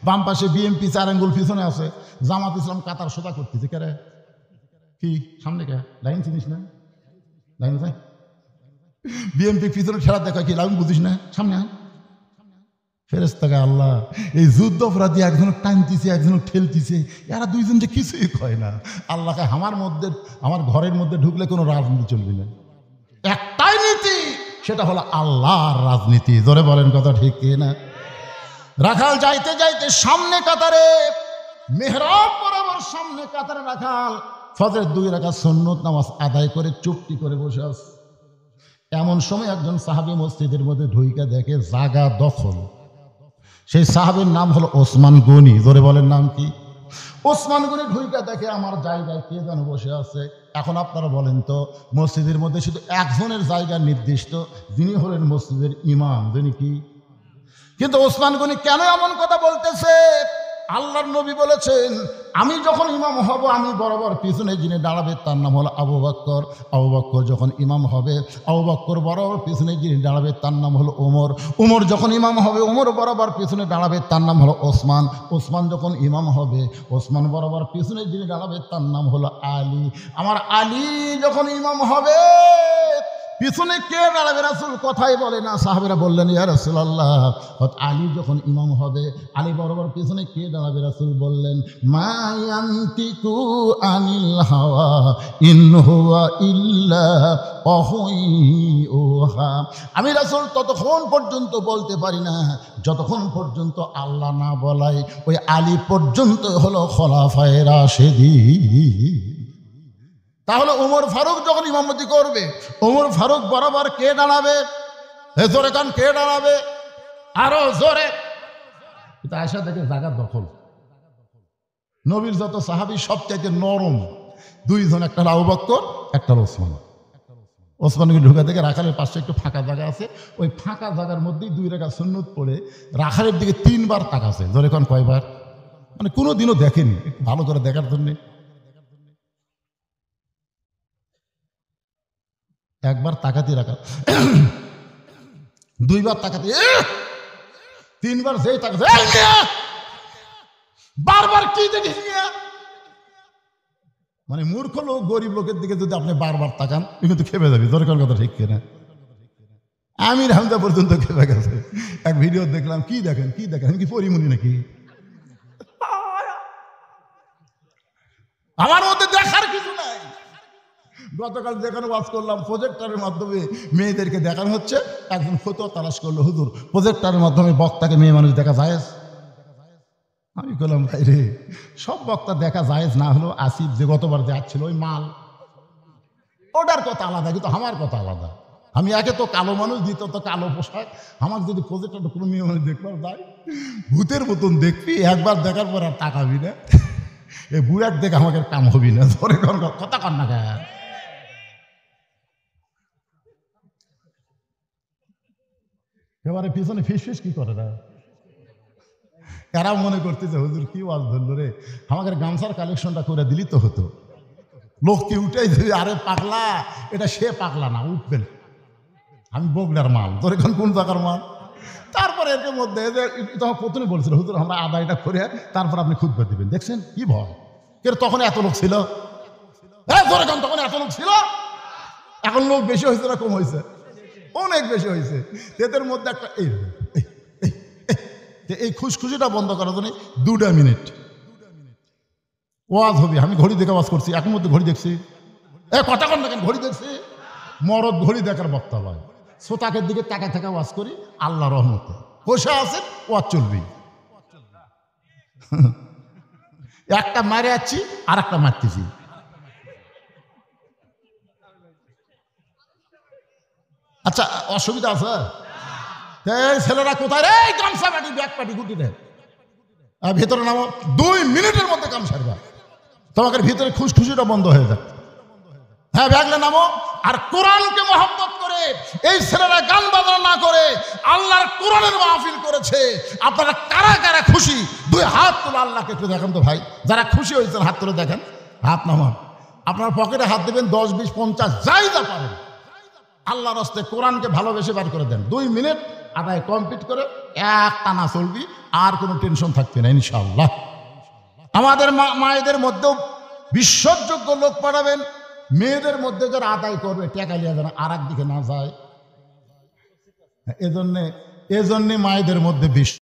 বাম পাশে বিএনপি 4 আঙ্গুল পিছনে আছে, জামাত ইসলাম কাতার সোজা করতেছে। কে রে? কি সামনে কে? লাইন চিনিস না? লাইন যায় বিএনপি পিছনে ঠেলা দেখা, কি লাইন বুঝিস না? সামনে আয়। ফেরেশতাকে আল্লাহ এই যুদ্ধ অপরাধী একজন টানতেছে, একজন ঠেলতেছে, এরা দুইজন যে কিছুই কয় না। আল্লাহকে আমার ঘরের মধ্যে ঢুকলে কোনো রাজনীতি চলবে না, একটাই নীতি, সেটা হলো আল্লাহর রাজনীতি। জোরে বলেন কথা ঠিক কি না? রাখাল যাইতে যাইতে সামনে কাতারে, মেহরাব বরাবর সামনে কাতারে রাখাল ফজরের 2 রাকাত সুন্নত নামাজ আদায় করে চুপটি করে বসে আছে। এমন সময় একজন সাহাবী মসজিদের মধ্যে ঢুইকা দেখে জায়গা দখল। সেই সাহাবীর নাম হলো ওসমান গনি। জোরে বলেন নাম কি? ওসমান গনি ঢুইকা দেখে আমার জায়গায় কে যেন বসে আছে। এখন আপনারা বলেন তো, মসজিদের মধ্যে শুধু একজনের জায়গা নির্দিষ্ট, যিনি হলেন মসজিদের ইমাম, যিনি কি? কিন্তু ওসমান গনি কেন এমন কথা বলতেছে? আল্লাহর নবী বলেছেন, আমি যখন ইমাম হব, আমি বরাবর পিছনে যিনি দাঁড়াবে তার নাম হলো আবু বকর। আবু বকর যখন ইমাম হবে, আবু বকর বরাবর পিছনে যিনি দাঁড়াবে তার নাম হলো ওমর। ওমর যখন ইমাম হবে, ওমর বরাবর পিছনে দাঁড়াবে তার নাম হলো ওসমান। ওসমান যখন ইমাম হবে, ওসমান বরাবর পিছনে যিনি দাঁড়াবে তার নাম হলো আলী। আমার আলী যখন ইমাম হবে, পিছনে কে দাঁড়াবে? রাসূল কথাই বলে না। সাহাবীরা বললেন, ইয়া রাসূলুল্লাহ, আলী যখন ইমাম হবে, আলী বরাবর পিছনে কে দাঁড়াবে? রাসূল বললেন, মা ইয়ানতিকু আনিল হাওয়া ইন হুয়া ইল্লা ওয়াহয়ুহা। আমি রাসূল ততক্ষণ পর্যন্ত বলতে পারি না যতক্ষণ পর্যন্ত আল্লাহ না বলায়। ওই আলী পর্যন্ত হলো খোলাফায়ে রাশেদিন। তাহলে ওমর ফারুক যখন ইমামতি করবে, ওমর ফারুক বরাবর কে দাঁড়াবে? জোরে কান, কে দাঁড়াবে? আরো জোরে। আয়েশা দেখে জায়গা দখল। নবীর যত সাহাবী সবচাইতে নরম দুইজন, একটা আবু বকর, একটা ওসমান। ওসমানকে ঢুকা থেকে রাখালের পাশে একটু ফাঁকা জায়গা আছে, ওই ফাঁকা জায়গার মধ্যেই 2 রাকাত সুন্নত পড়ে রাখালের দিকে 3 বার তাকাছে। জোরে কান, কয়বার? মানে কোনোদিনও দেখেনি, ভালো করে দেখার জন্যে। একবার তাকাতে রাখা, 2 বার তাকাতে, 3 বার যেই তাকাতে, বারবার কি দেখিস? মানে মূর্খ লোক, গরিব লোকের দিকে যদি আপনি বারবার তাকান, কিন্তু খেপে যাবি। দরকার কথা ঠিক কিনা? আমির হামজা পর্যন্ত খেপে গেছে। এক ভিডিও দেখলাম, কি দেখেন কি দেখেন, কি পরিমণি নাকি? আমার মধ্যে দেখার কিছু নাই। গতকাল যেখানে ওয়াজ করলাম, প্রজেক্টরের মাধ্যমে মেয়েদেরকে দেখানো হচ্ছে। একজন ফতোয়া তালাশ করলো, হুজুর প্রজেক্টরের মাধ্যমে বক্তাকে মেয়ে মানুষ দেখা যায়? আমি বললাম, ভাই রে, সব বক্তা দেখা যায় না হলো আসিফ যে গতবার যাচ্ছিল ওই মাল, ওটার কথা আলাদা, কিন্তু আমার কথা আলাদা। আমি একে তো কালো মানুষ, দ্বিতীয় তো কালো পোশাক। আমার যদি প্রজেক্টরটা কোনো মেয়ে মানুষ দেখবার যায়, ভূতের মতন দেখবি, একবার দেখার পর আর তাকাবি না। এই বুড়াক দেখে আমাকে কাম হবি না। ধরে কথা কর না কেন? এবারে পিছনে ফিস কি করে না? এরাও মনে করতেছে, হুজুর কি ওয়াজ ধরল রে, আমাদের গামছার কালেকশনটা করে দিলি তো হতো। লোক কি উঠাই দেবে? আরে পাগলা, এটা সে পাগলা না, উঠবেন। আমি বগলার মাল। তোর এখন কোন জায়গার মাল? তারপরে এর মধ্যে তখন প্রথমে বলছিল, হুজুর আমরা আদায়টা করে তারপর আপনি খুতবা দিবেন। দেখছেন কি ভয়? তখন এত লোক ছিল? তখন এত লোক ছিল? এখন লোক বেশি হয়েছে না কম হয়েছে? অনেক বেশি হয়েছে। এদের মধ্যে একটা এই খুশখুশিটা বন্ধ করার জন্য 2 মিনিট ওয়াজ হবে। আমি ঘড়ি দেখে ওয়াজ করছি, এখন মধ্যে ঘড়ি দেখছি। কথা কন না কেন? ঘড়ি দেখছি। মরদ ঘড়ি দেখার বক্তা হয়। শ্রোতাকের দিকে তাকায় থাকা ওয়াজ করি, আল্লাহ রহমতে বসে আছেন, ওয়াজ চলবি। একটা মারে যাচ্ছি, আর একটা মারতেছি। আচ্ছা, অসুবিধা আছে? ছেলেরা কোথায় রে? গামছা পাটি, ব্যাগ পাটি, গুটি দেয়, ভেতরে নামো। 2 মিনিটের মধ্যে কাম সারবা, তোমাকে ভিতরে খুশখুশিটা বন্ধ হয়ে যায়। হ্যাঁ, ব্যাগলে নামো। আর কোরআনকে মহব্বত করে এই ছেলেরা গান বাজনা না করে আল্লাহর কোরআনের মাহফিল করেছে। আপনারা কারা কারা খুশি? 2 হাত তুলে আল্লাহকে একটু দেখেন তো ভাই। যারা খুশি হয়েছেন হাত তুলে দেখেন। হাত নামান। আপনার পকেটে হাত দেবেন, 10, 20, 50 যাই যা পারেন। আল্লাহর রাস্তে কোরআনকে ভালোবেসে বার করে দেন। 2 মিনিট আদায় কমপ্লিট করে এক টানা চলবি, আর কোনো টেনশন থাকবে না ইনশাআল্লাহ। আমাদের মায়েদের মধ্যেও বিশ্বাসযোগ্য লোক পাঠাবেন। মেয়েদের মধ্যে যারা আদায় করবে, টাকা লিয়া যেন আর একদিকে না যায়। এজন্যে মায়েদের মধ্যে